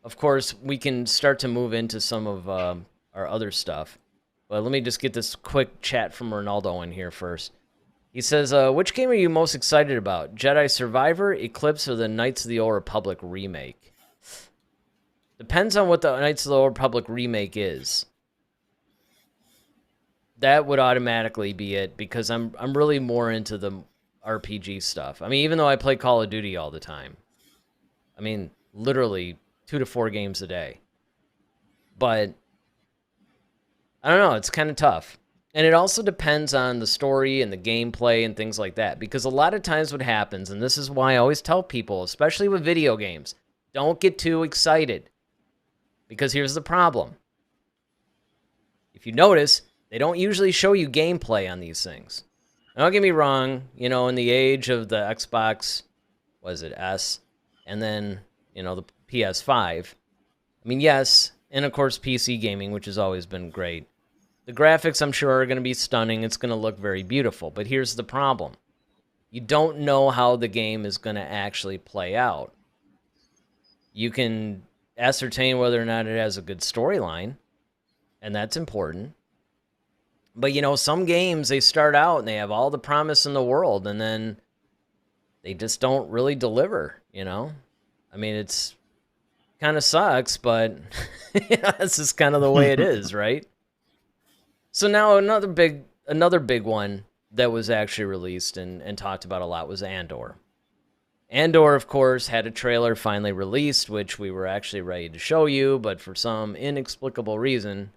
of course, we can start to move into some of our other stuff. But let me just get this quick chat from Ronaldo in here first. He says, which game are you most excited about? Jedi Survivor, Eclipse, or the Knights of the Old Republic remake? Depends on what the Knights of the Old Republic remake is. That would automatically be it, because I'm really more into the RPG stuff. I mean, even though I play Call of Duty all the time. I mean, literally 2 to 4 games a day. But I don't know, it's kind of tough. And it also depends on the story and the gameplay and things like that. Because a lot of times what happens, and this is why I always tell people, especially with video games, don't get too excited. Because here's the problem. If you notice, they don't usually show you gameplay on these things. Now, don't get me wrong, you know, in the age of the Xbox, was it S, and then, you know, the PS5. I mean, yes, and of course PC gaming, which has always been great. The graphics, I'm sure, are going to be stunning. It's going to look very beautiful. But here's the problem. You don't know how the game is going to actually play out. You can ascertain whether or not it has a good storyline, and that's important. But, you know, some games, they start out and they have all the promise in the world, and then they just don't really deliver, you know? I mean, it's kind of sucks, but this is kind of the way it is, right? So now another big one that was actually released and talked about a lot was Andor. Andor, of course, had a trailer finally released, which we were actually ready to show you, but for some inexplicable reason,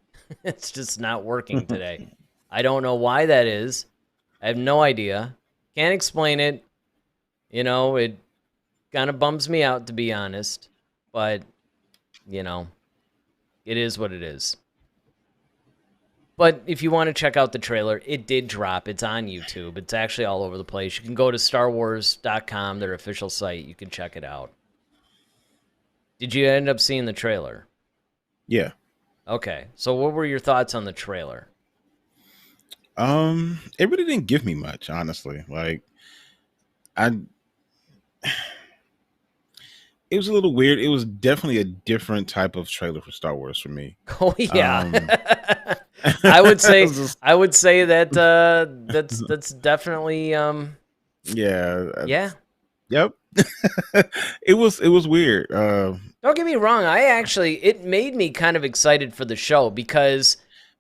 it's just not working today. I don't know why that is. I have no idea. Can't explain it. It kind of bums me out, to be honest. But, it is what it is. But if you want to check out the trailer, it did drop. It's on YouTube. It's actually all over the place. You can go to StarWars.com, their official site. You can check it out. Did you end up seeing the trailer? Yeah. Okay. So what were your thoughts on the trailer? It really didn't give me much, honestly. Like, it was a little weird. It was definitely a different type of trailer for Star Wars for me. Oh yeah. I would say that that's definitely yeah. Yep. It was weird. Don't get me wrong, it made me kind of excited for the show because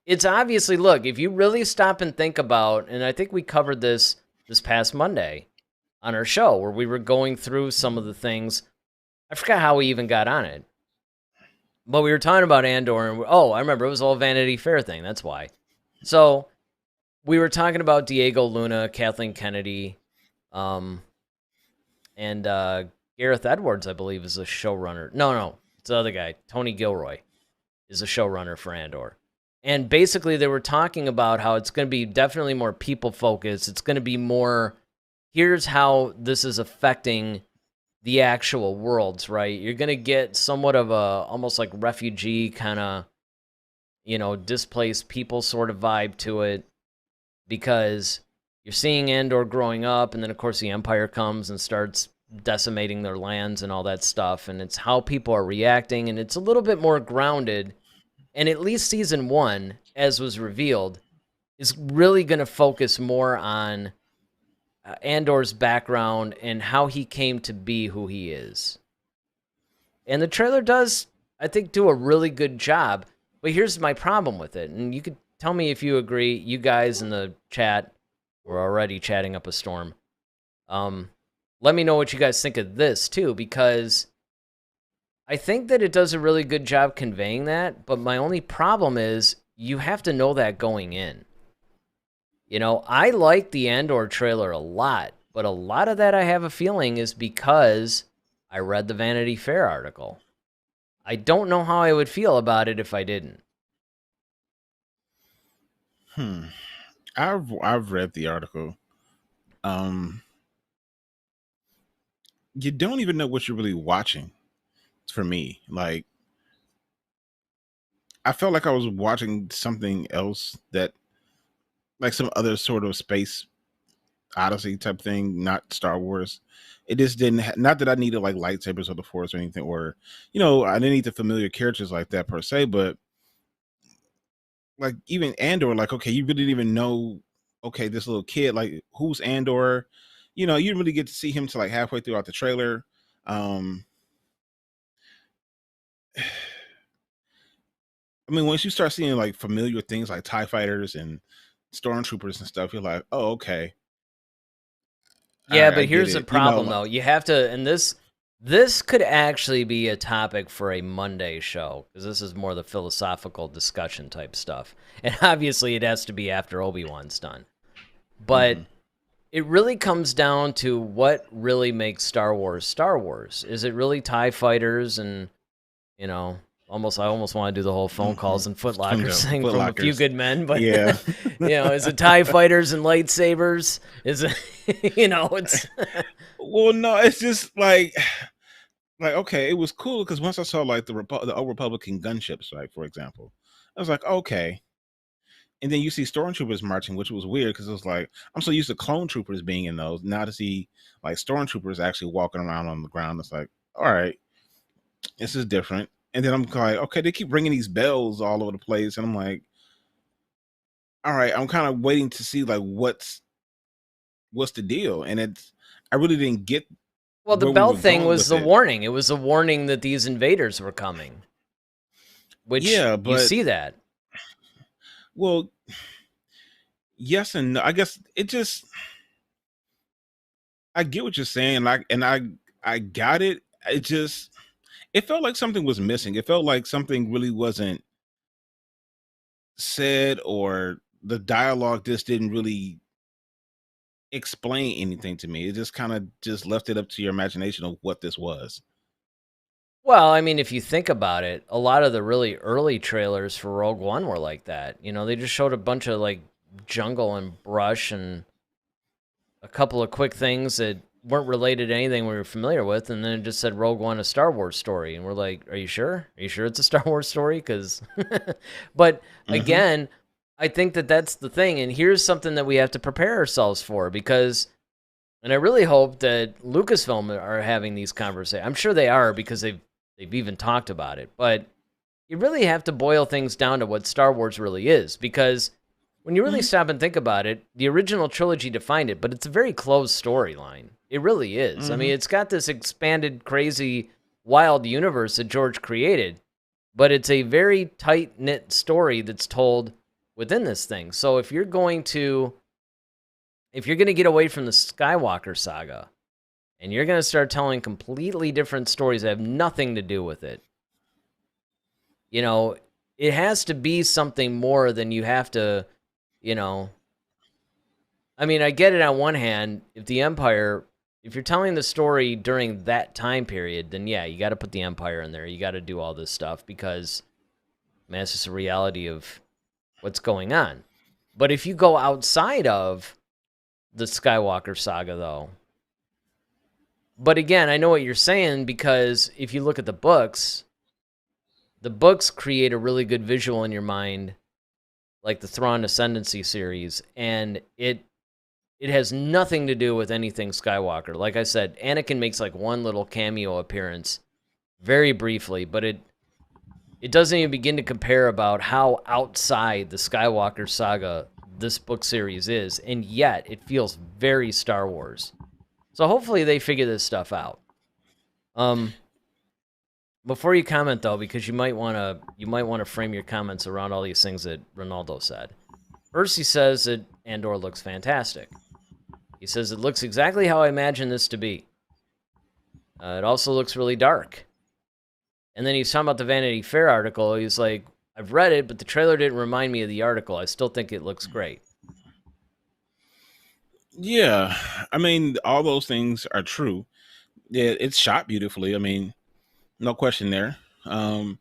it's obviously, look, if you really stop and think about, and I think we covered this past Monday on our show where we were going through some of the things. I forgot how we even got on it. But we were talking about Andor, and I remember it was all Vanity Fair thing. That's why. So we were talking about Diego Luna, Kathleen Kennedy, and Gareth Edwards, I believe, is a showrunner. No, it's the other guy. Tony Gilroy is a showrunner for Andor. And basically, they were talking about how it's going to be definitely more people-focused. It's going to be more, here's how this is affecting the actual worlds, right? You're going to get somewhat of a almost like refugee kind of, displaced people sort of vibe to it because you're seeing Andor growing up, and then, of course, the Empire comes and starts decimating their lands and all that stuff, and it's how people are reacting, and it's a little bit more grounded. And at least season 1, as was revealed, is really going to focus more on Andor's background and how he came to be who he is. And the trailer does, I think, do a really good job. But here's my problem with it. And you could tell me if you agree. You guys in the chat were already chatting up a storm. Let me know what you guys think of this, too, because I think that it does a really good job conveying that. But my only problem is you have to know that going in. I like the Andor trailer a lot, but a lot of that I have a feeling is because I read the Vanity Fair article. I don't know how I would feel about it if I didn't. I've read the article. You don't even know what you're really watching. For me, like, I felt like I was watching something else that, like, some other sort of space Odyssey type thing, not Star Wars. It just didn't. Not that I needed like lightsabers or the Force or anything, or I didn't need the familiar characters like that per se. But like even Andor, like okay, you really didn't even know. Okay, this little kid, like who's Andor? You didn't really get to see him till like halfway throughout the trailer. I mean, once you start seeing like familiar things like TIE fighters and stormtroopers and stuff, you're like, oh, okay. Yeah, but here's the problem, though. You have to, and this could actually be a topic for a Monday show, because this is more the philosophical discussion type stuff. And obviously it has to be after Obi-Wan's done. But it really comes down to what really makes Star Wars Star Wars. Is it really TIE fighters and, I almost want to do the whole phone calls and footlockers thing from A Few Good Men, but yeah, is it TIE fighters and lightsabers? Is it, it's well, no, it's just like okay, it was cool because once I saw like the old Republican gunships, like for example, I was like, okay, and then you see stormtroopers marching, which was weird because it was like I'm so used to clone troopers being in those. Now to see like stormtroopers actually walking around on the ground, it's like, all right, this is different. And then I'm like, okay, they keep ringing these bells all over the place, and I'm like, all right, I'm kind of waiting to see like what's the deal. And I really didn't get Well, the where we bell were thing going was with the it. warning. It was a warning that these invaders were coming. Which Yeah, you but see that. well, yes and no. I guess it just I get what you're saying, like, and I got it. It just it felt like something was missing. It felt like something really wasn't said, or the dialogue just didn't really explain anything to me. It just kind of just left it up to your imagination of what this was. Well, I mean, if you think about it, a lot of the really early trailers for Rogue One were like that. You know, they just showed a bunch of like jungle and brush and a couple of quick things that weren't related to anything we were familiar with, and then it just said Rogue One, a Star Wars story, and we're like, "Are you sure? Are you sure it's a Star Wars story?" Because, but again, I think that that's the thing, and here's something that we have to prepare ourselves for because, and I really hope that Lucasfilm are having these conversations. I'm sure they are because they've even talked about it, but you really have to boil things down to what Star Wars really is because when you really stop and think about it, the original trilogy defined it, but it's a very closed storyline. It really is. I mean, it's got this expanded, crazy, wild universe that George created, but it's a very tight-knit story that's told within this thing. So if you're going to get away from the Skywalker saga and you're going to start telling completely different stories that have nothing to do with it, you know, it has to be something more than you have to, you know. I mean, I get it on one hand. If you're telling the story during that time period, then yeah, you got to put the Empire in there. You got to do all this stuff because, man, it's just a reality of what's going on. But if you go outside of the Skywalker saga, though, but again, I know what you're saying because if you look at the books create a really good visual in your mind, like the Thrawn Ascendancy series, and it has nothing to do with anything Skywalker. Like I said, Anakin makes like one little cameo appearance very briefly, but it doesn't even begin to compare about how outside the Skywalker saga this book series is, and yet it feels very Star Wars. So hopefully they figure this stuff out. Before you comment though, because you might want to frame your comments around all these things that Ronaldo said. First, he says that Endor looks fantastic. He says it looks exactly how I imagined this to be. It also looks really dark. And then he's talking about the Vanity Fair article. He's like, I've read it, but the trailer didn't remind me of the article. I still think it looks great. Yeah, I mean, all those things are true. Yeah, it's shot beautifully. I mean, no question there. I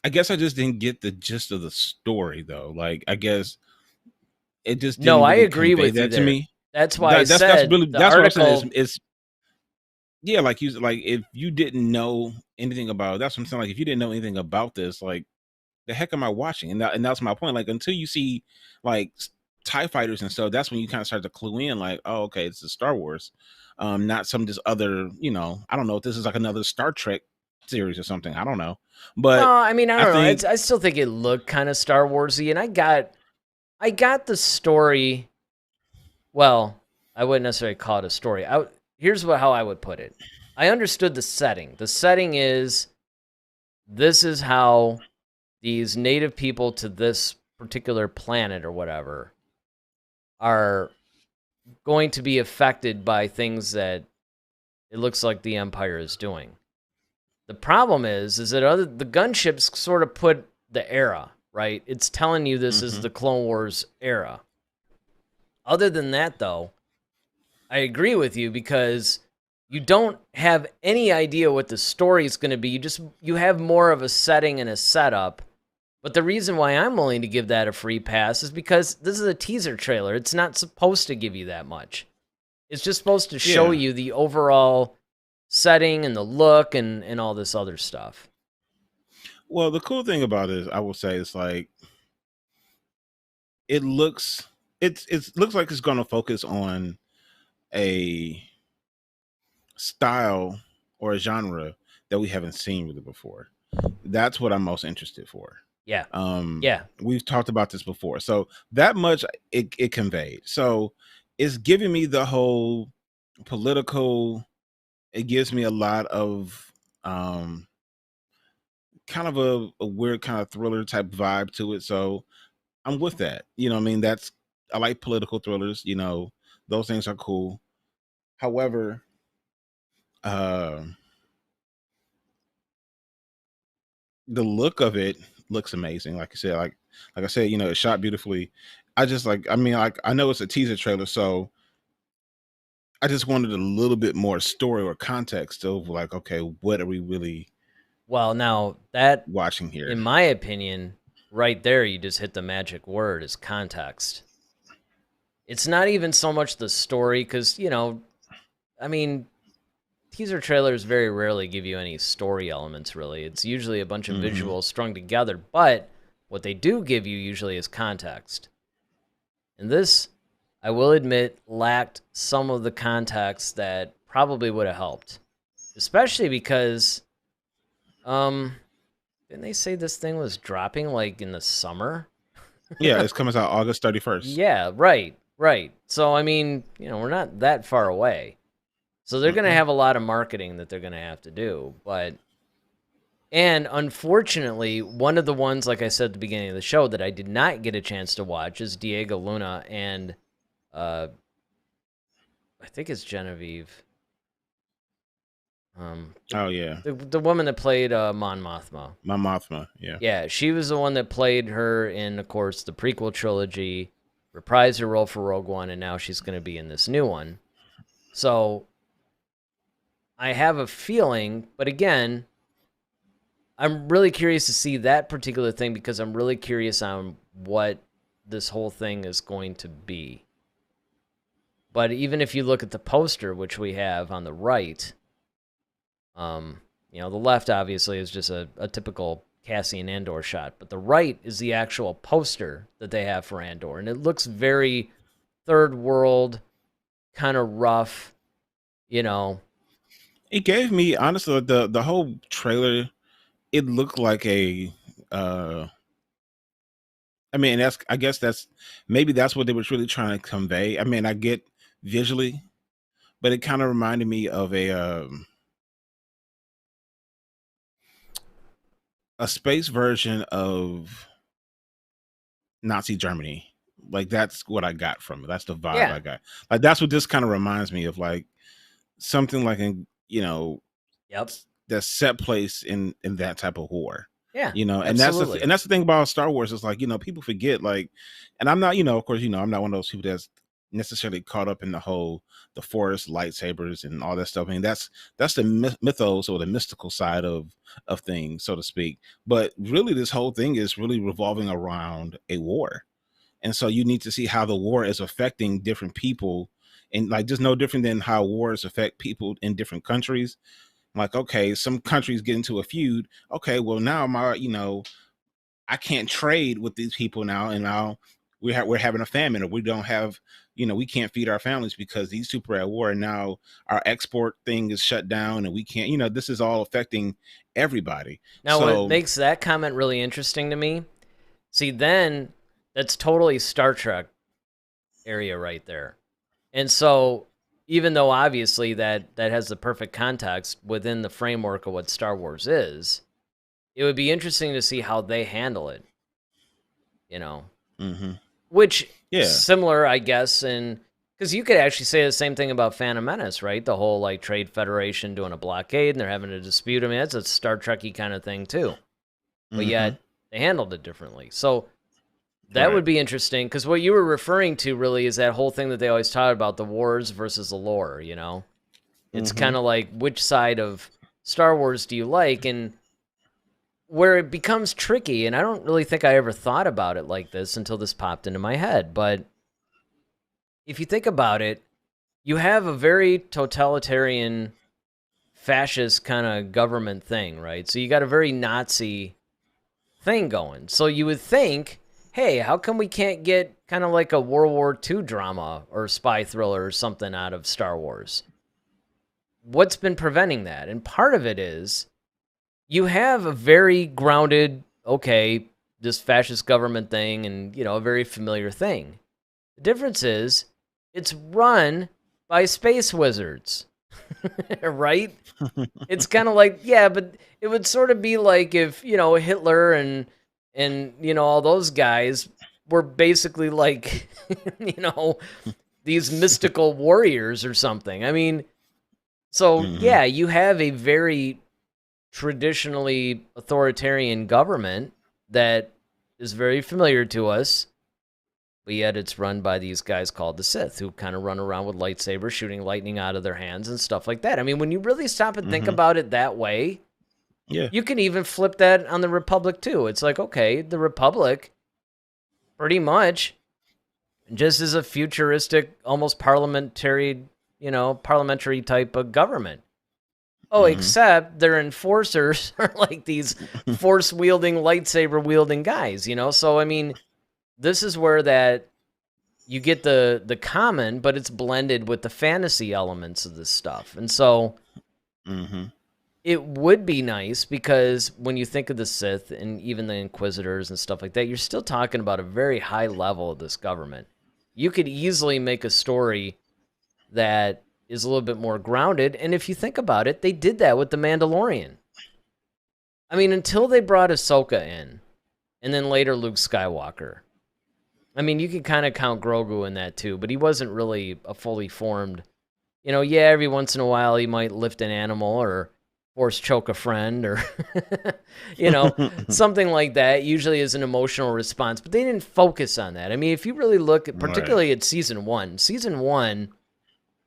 guess I just didn't get the gist of the story, though. Like, I guess it just No, didn't I really agree convey with you that to there. me. That's why I That's said really the that's what I'm article. saying. It's yeah, like if you didn't know anything about, that's what I'm saying. Like, if you didn't know anything about this, like, the heck am I watching? And that's my point. Like, until you see like TIE fighters and stuff, that's when you kind of start to clue in. Like, oh, okay, it's a Star Wars, not some just other. I don't know if this is like another Star Trek series or something. I don't know, No, but I mean, I I don't know. think I still think it looked kind of Star Warsy, and I got the story. Well, I wouldn't necessarily call it a story. Here's how I would put it. I understood the setting. The setting is this is how these native people to this particular planet or whatever are going to be affected by things that it looks like the Empire is doing. The problem is that the gunships sort of put the era, right? It's telling you this is the Clone Wars era. Other than that, though, I agree with you because you don't have any idea what the story is going to be. You have more of a setting and a setup. But the reason why I'm willing to give that a free pass is because this is a teaser trailer. It's not supposed to give you that much. It's just supposed to show you the overall setting and the look and all this other stuff. Well, the cool thing about it is, I will say, it's like it looks like it's going to focus on a style or a genre that we haven't seen really before. That's what I'm most interested for. Yeah. We've talked about this before, so that much it conveyed. So it's giving me the whole political. It gives me a lot of kind of a weird kind of thriller type vibe to it. So I'm with that. You know, what I mean, I like political thrillers. You know, those things are cool. However, uh, the look of it looks amazing. Like I said, like I said, you know, it's shot beautifully. I just like. I mean, like I know it's a teaser trailer, so I just wanted a little bit more story or context of like, okay, what are we really Well, now that, watching here? in my opinion, right there, you just hit the magic word, is context. It's not even so much the story, because, you know, I mean, teaser trailers very rarely give you any story elements, really. It's usually a bunch of visuals strung together, but what they do give you usually is context. And this, I will admit, lacked some of the context that probably would have helped. Especially because, didn't they say this thing was dropping, like, in the summer? Yeah, it's coming out August 31st. Yeah, right. So, I mean, you know, we're not that far away. So they're going to have a lot of marketing that they're going to have to do. And unfortunately, one of the ones, like I said at the beginning of the show, that I did not get a chance to watch is Diego Luna and I think it's Genevieve. Oh yeah, The woman that played Mon Mothma. my Mothma. Yeah. Yeah, she was the one that played her in, of course, the prequel trilogy, reprised her role for Rogue One, and now she's going to be in this new one. So I have a feeling, but again, I'm really curious to see that particular thing because I'm really curious on what this whole thing is going to be. But even if you look at the poster, which we have on the right, you know, the left obviously is just a typical Cassian Andor shot, but the right is the actual poster that they have for Andor, and it looks very third world, kind of rough, you know. It gave me honestly the whole trailer. It looked like a. I mean, I guess that's what they were really trying to convey. I mean, I get visually, but it kind of reminded me of a space version of Nazi Germany. Like that's what I got from it. That's the vibe I got. Like that's what this kind of reminds me of. Like something like Yep. that set place in that type of war. Yeah, You know, and absolutely. that's the thing about Star Wars is like, you know, people forget like, and I'm not, you know, of course, you know, I'm not one of those people that's necessarily caught up in the Force lightsabers and all that stuff. I mean, that's the mythos or the mystical side of things, so to speak. But really, this whole thing is really revolving around a war, and so you need to see how the war is affecting different people, and like just no different than how wars affect people in different countries. Like, okay, some countries get into a feud. Okay, well now I can't trade with these people now, and now we're having a famine, or we don't have, we can't feed our families because these two are at war, and now our export thing is shut down, and we can't. This is all affecting everybody. Now, what makes that comment really interesting to me? See, then that's totally Star Trek area right there, and so even though obviously that has the perfect context within the framework of what Star Wars is, it would be interesting to see how they handle it. Which is similar, I guess, and because you could actually say the same thing about Phantom Menace, right? The whole like Trade Federation doing a blockade and they're having a dispute. I mean, that's a Star Trek-y kind of thing too, but yet they handled it differently. So that would be interesting, because what you were referring to really is that whole thing that they always talk about, the wars versus the lore. It's kind of like, which side of Star Wars do you like? And where it becomes tricky, and I don't really think I ever thought about it like this until this popped into my head, but if you think about it, you have a very totalitarian, fascist kind of government thing, right? So you got a very Nazi thing going. So you would think, hey, how come we can't get kind of like a World War II drama or spy thriller or something out of Star Wars? What's been preventing that? And part of it is you have a very grounded, okay, this fascist government thing and, a very familiar thing. The difference is it's run by space wizards, right? It's kind of like, yeah, but it would sort of be like if, Hitler and all those guys were basically like, these mystical warriors or something. I mean, so yeah, you have a very traditionally authoritarian government that is very familiar to us. But yet it's run by these guys called the Sith, who kind of run around with lightsabers, shooting lightning out of their hands and stuff like that. I mean, when you really stop and think about it that way, you can even flip that on the Republic too. It's like, okay, the Republic pretty much just is a futuristic, almost parliamentary type of government. Oh, except their enforcers are like these force-wielding, lightsaber-wielding guys, So, I mean, this is where that you get the common, but it's blended with the fantasy elements of this stuff. And so it would be nice because when you think of the Sith and even the Inquisitors and stuff like that, you're still talking about a very high level of this government. You could easily make a story that is a little bit more grounded. And if you think about it, they did that with The Mandalorian. I mean, until they brought Ahsoka in, and then later Luke Skywalker. I mean, you can kind of count Grogu in that too, but he wasn't really a fully formed, every once in a while he might lift an animal or force choke a friend or, something like that. Usually is an emotional response, but they didn't focus on that. I mean, if you really look at, particularly at season one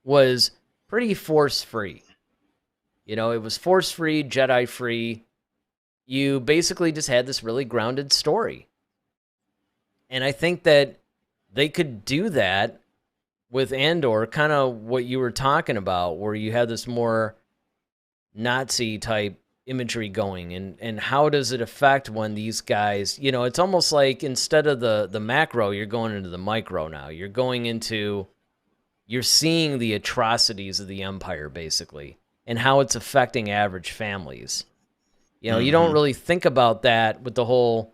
was pretty force-free. It was force-free, Jedi-free. You basically just had this really grounded story. And I think that they could do that with Endor, kind of what you were talking about, where you have this more Nazi-type imagery going. And how does it affect when these guys, it's almost like instead of the macro, you're going into the micro now. You're seeing the atrocities of the Empire, basically, and how it's affecting average families. You don't really think about that with the whole,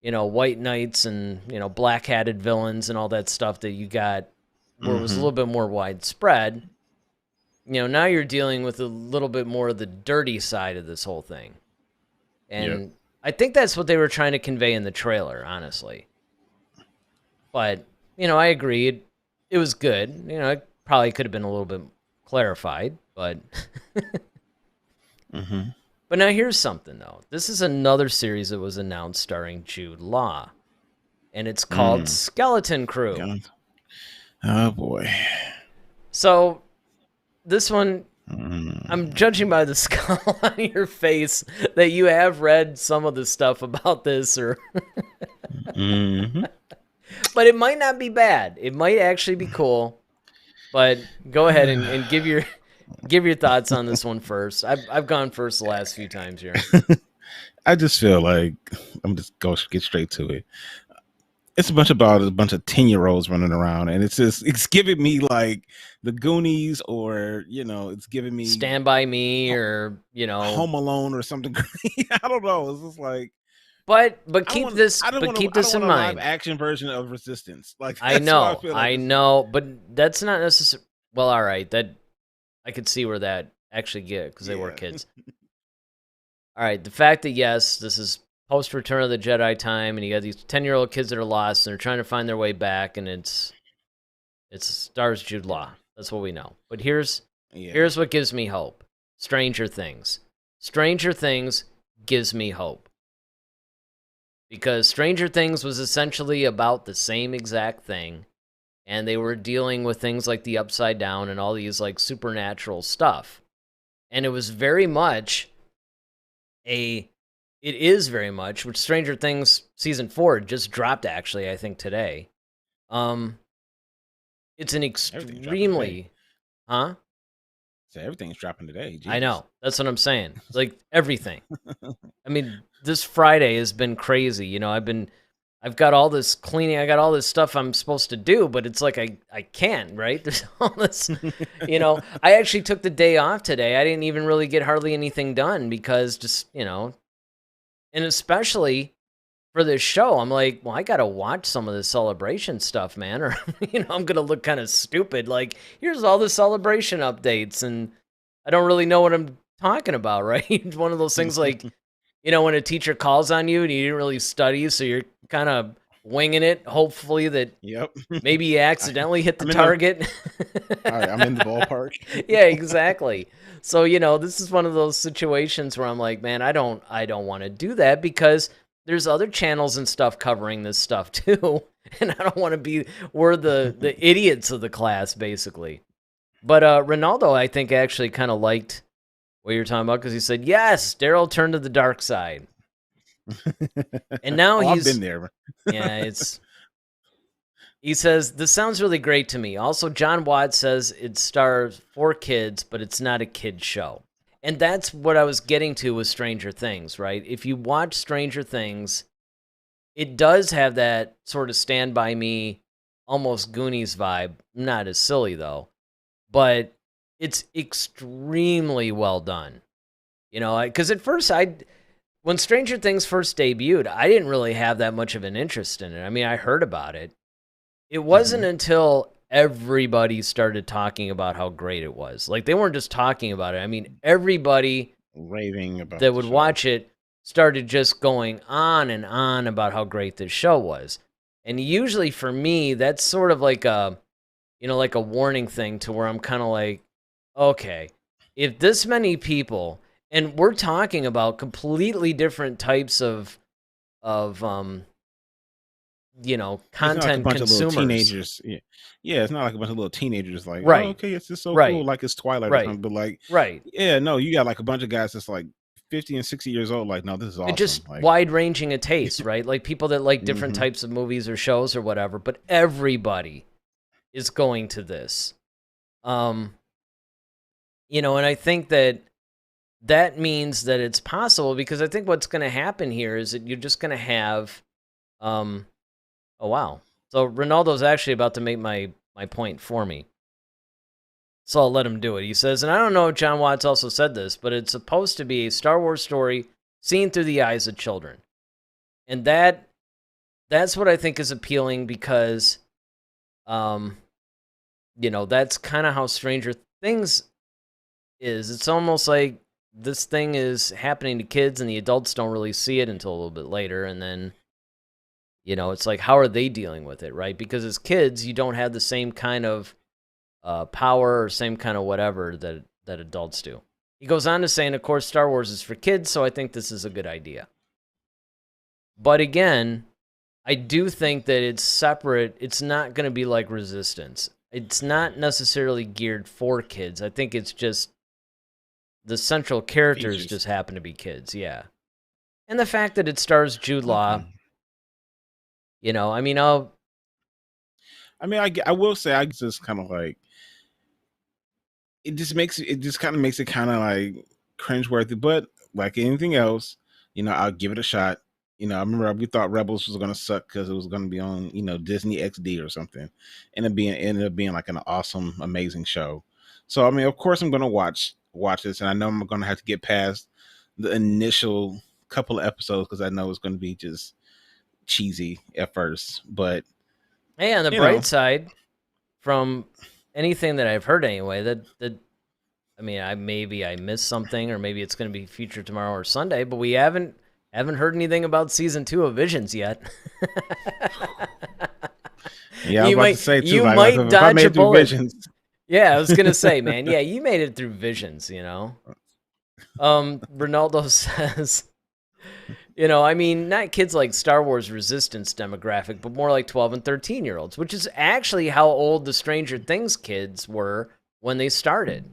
white knights and, black-hatted villains and all that stuff that you got where it was a little bit more widespread. Now you're dealing with a little bit more of the dirty side of this whole thing. And I think that's what they were trying to convey in the trailer, honestly. But, I agree. It was good. It probably could have been a little bit clarified, but... But now here's something, though. This is another series that was announced starring Jude Law, and it's called Skeleton Crew. Oh, boy. So, this one, I'm judging by the skull on your face that you have read some of the stuff about this, or... But it might not be bad. It might actually be cool. But go ahead and give your thoughts on this one first. I've gone first the last few times here. I just feel like I'm just get straight to it. It's a bunch of 10-year-olds running around, and it's giving me like the Goonies, or it's giving me Stand By Me, or Home Alone or something. I don't know. It's just like. But keep this in mind. Live action version of Resistance. Like I know, but that's not necessarily. Well, all right, that I could see where that actually get because they were kids. All right, the fact that yes, this is post Return of the Jedi time, and you got these 10-year-old kids that are lost and they're trying to find their way back, and it stars Jude Law. That's what we know. But here's what gives me hope: Stranger Things. Stranger Things gives me hope. Because Stranger Things was essentially about the same exact thing, and they were dealing with things like the Upside Down and all these like supernatural stuff. And it was very much which Stranger Things season 4 just dropped actually, I think today. It's an extremely, So everything's dropping today. Jesus. I know. That's what I'm saying. Like everything. I mean, this Friday has been crazy. I've got all this cleaning. I got all this stuff I'm supposed to do, but it's like I can't, right? There's all this, I actually took the day off today. I didn't even really get hardly anything done because just, and especially for this show, I'm like, well, I gotta watch some of the celebration stuff, man, or I'm gonna look kind of stupid. Like, here's all the celebration updates, and I don't really know what I'm talking about, right? One of those things like, when a teacher calls on you and you didn't really study, so you're kind of winging it. Hopefully that Yep. maybe you accidentally hit the I'm in target. All right, I'm in the ballpark. Yeah, exactly. So, this is one of those situations where I'm like, man, I don't want to do that because there's other channels and stuff covering this stuff too. And I don't want to be, we're the idiots of the class, basically. But Ronaldo, I think, actually kind of liked what you're talking about because he said, yes, Daryl turned to the dark side. And now I've been there. Yeah, he says, this sounds really great to me. Also, John Watt says it stars for kids, but it's not a kid's show. And that's what I was getting to with Stranger Things, right? If you watch Stranger Things, it does have that sort of Stand By Me, almost Goonies vibe. Not as silly, though. But it's extremely well done. Because at first, when Stranger Things first debuted, I didn't really have that much of an interest in it. I mean, I heard about it. It wasn't until everybody started talking about how great it was. Like, they weren't just talking about it. I mean, everybody raving about that would watch it started just going on and on about how great this show was. And usually for me, that's sort of like a warning thing to where I'm kind of like, okay, if this many people, and we're talking about completely different types of content like consumers. Teenagers. Yeah, it's not like a bunch of little teenagers like, right. Oh, okay, it's just so right. cool, like it's Twilight right. or something. But like, right. Yeah, no, you got like a bunch of guys that's like 50 and 60 years old. Like, no, this is awesome. Just like, wide-ranging of taste, right? Like people that like different types of movies or shows or whatever. But everybody is going to this, and I think that means that it's possible because I think what's going to happen here is that you're just going to have, oh wow. So Ronaldo's actually about to make my point for me. So I'll let him do it. He says, and I don't know if John Watts also said this, but it's supposed to be a Star Wars story seen through the eyes of children. And that's what I think is appealing because, that's kind of how Stranger Things is. It's almost like this thing is happening to kids and the adults don't really see it until a little bit later. And then, it's like, how are they dealing with it, right? Because as kids, you don't have the same kind of power or same kind of whatever that adults do. He goes on to say, and of course, Star Wars is for kids, so I think this is a good idea. But again, I do think that it's separate. It's not going to be like Resistance. It's not necessarily geared for kids. I think it's just the central characters just happen to be kids, yeah. And the fact that it stars Jude Law, I will say, I just kind of like, it just kind of makes it kind of like cringeworthy, but like anything else, I'll give it a shot. I remember we thought Rebels was going to suck because it was going to be on, Disney XD or something, and it ended up being like an awesome, amazing show. So, of course I'm going to watch this, and I know I'm going to have to get past the initial couple of episodes because I know it's going to be just cheesy at first. But hey, on the bright side, from anything that I've heard anyway, that I missed something, or maybe it's going to be featured tomorrow or Sunday, but we haven't heard anything about season 2 of Visions yet. Yeah, I was about to say too. You like, might dodge a bullet. Visions. Yeah, I was gonna say, man. Yeah, you made it through Visions. Ronaldo says, not kids like Star Wars Resistance demographic, but more like 12 and 13-year-olds, which is actually how old the Stranger Things kids were when they started.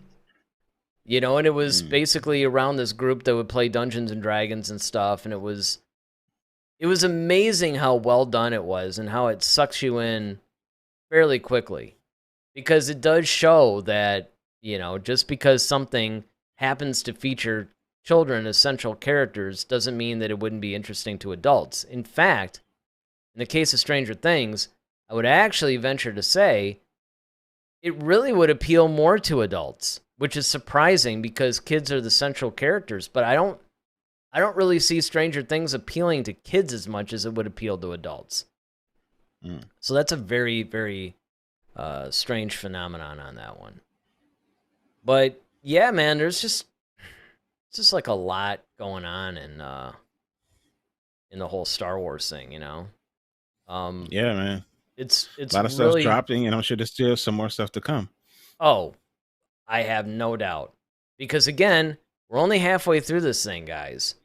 And it was basically around this group that would play Dungeons and Dragons and stuff, and it was amazing how well done it was and how it sucks you in fairly quickly. Because it does show that, just because something happens to feature children as central characters doesn't mean that it wouldn't be interesting to adults. In fact, in the case of Stranger Things, I would actually venture to say it really would appeal more to adults, which is surprising because kids are the central characters. But I don't I don't really see Stranger Things appealing to kids as much as it would appeal to adults. So that's a very, very strange phenomenon on that one. But yeah, man, there's just like a lot going on in the whole Star Wars thing, Yeah, man. It's a lot of stuff's dropping, and I'm sure there's still some more stuff to come. Oh, I have no doubt. Because again, we're only halfway through this thing, guys.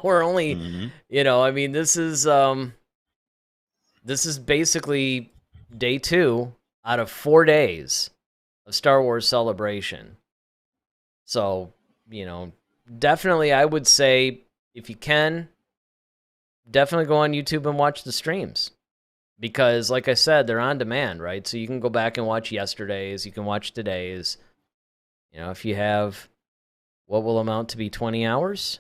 We're only I mean, this is basically day 2 out of 4 days of Star Wars Celebration. So, definitely I would say if you can, definitely go on YouTube and watch the streams. Because like I said, they're on demand, right? So you can go back and watch yesterday's, you can watch today's. If you have what will amount to be 20 hours,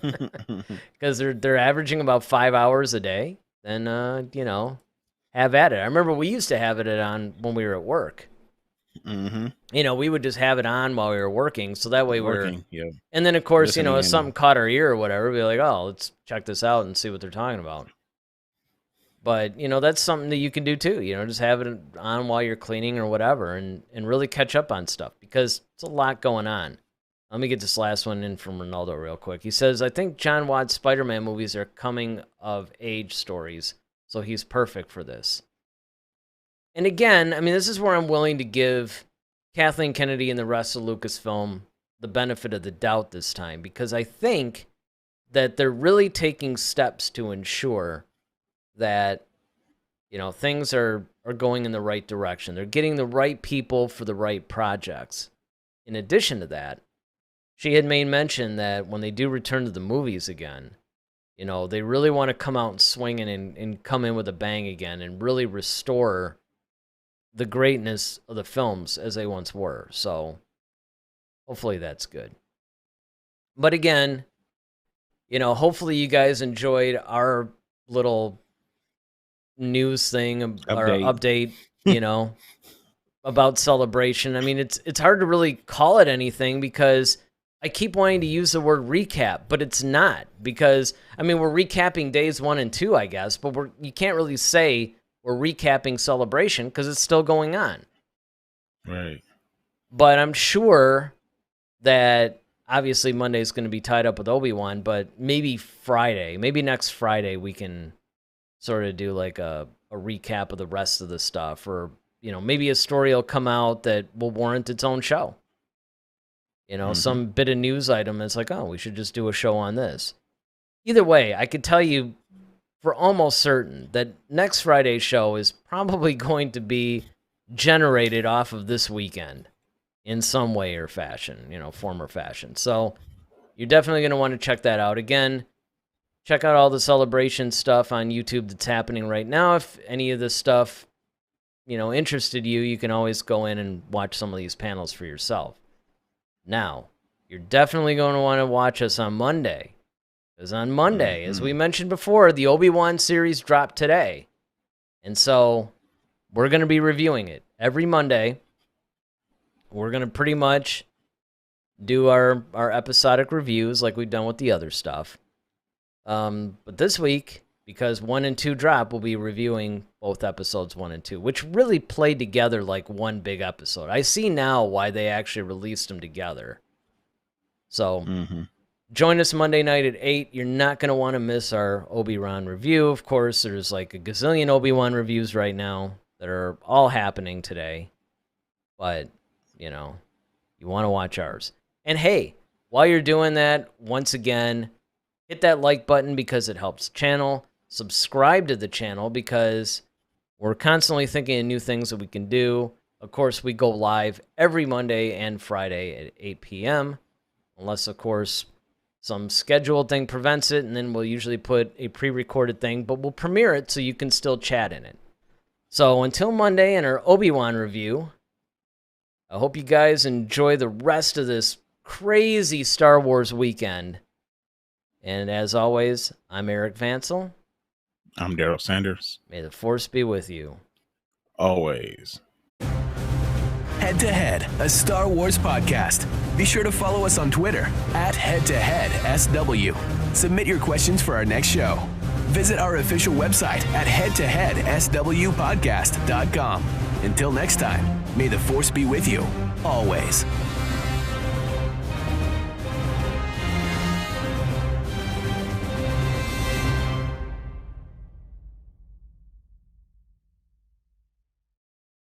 because they're averaging about 5 hours a day, then have at it. I remember we used to have it on when we were at work. We would just have it on while we were working, so that way yeah. And then of course, if something caught our ear or whatever, we'd be like, oh, let's check this out and see what they're talking about. But that's something that you can do too. Just have it on while you're cleaning or whatever, and really catch up on stuff, because it's a lot going on. Let me get this last one in from Ronaldo real quick. He says, I think John Watt's Spider-Man movies are coming of age stories, so he's perfect for this. And again, I mean, this is where I'm willing to give Kathleen Kennedy and the rest of Lucasfilm the benefit of the doubt this time, because I think that they're really taking steps to ensure that, things are going in the right direction. They're getting the right people for the right projects. In addition to that, she had made mention that when they do return to the movies again, they really want to come out swinging and come in with a bang again and really restore the greatness of the films as they once were. So hopefully that's good. But again, hopefully you guys enjoyed our little news thing or update, about Celebration. I mean, it's hard to really call it anything, because I keep wanting to use the word recap, but it's not, because I mean, we're recapping days 1 and 2, I guess, but you can't really say we're recapping Celebration because it's still going on. Right. But I'm sure that obviously Monday's going to be tied up with Obi-Wan, but maybe next Friday, we can sort of do like a recap of the rest of the stuff, or maybe a story will come out that will warrant its own show. Some bit of news item that's like, oh, we should just do a show on this. Either way, I could tell you for almost certain that next Friday's show is probably going to be generated off of this weekend in some way or fashion, form or fashion. So you're definitely going to want to check that out. Again, check out all the Celebration stuff on YouTube that's happening right now. If any of this stuff, interested you, you can always go in and watch some of these panels for yourself. Now, you're definitely going to want to watch us on Monday. Because on Monday, as we mentioned before, the Obi-Wan series dropped today. And so we're going to be reviewing it every Monday. We're going to pretty much do our episodic reviews like we've done with the other stuff. But this week, because 1 and 2 drop, we'll be reviewing both episodes 1 and 2, which really played together like one big episode. I see now why they actually released them together. So join us Monday night at 8. You're not going to want to miss our Obi-Wan review. Of course, there's like a gazillion Obi-Wan reviews right now that are all happening today. But, you want to watch ours. And hey, while you're doing that, once again, hit that like button because it helps the channel. Subscribe to the channel because we're constantly thinking of new things that we can do. Of course, we go live every Monday and Friday at 8 p.m. Unless, of course, some scheduled thing prevents it, and then we'll usually put a pre-recorded thing, but we'll premiere it so you can still chat in it. So until Monday and our Obi-Wan review, I hope you guys enjoy the rest of this crazy Star Wars weekend. And as always, I'm Eric Vansel. I'm Daryl Sanders. May the Force be with you. Always. Head to Head, a Star Wars podcast. Be sure to follow us on Twitter @HeadToHeadSW. Submit your questions for our next show. Visit our official website at headtoheadswpodcast.com. Until next time, may the Force be with you, always.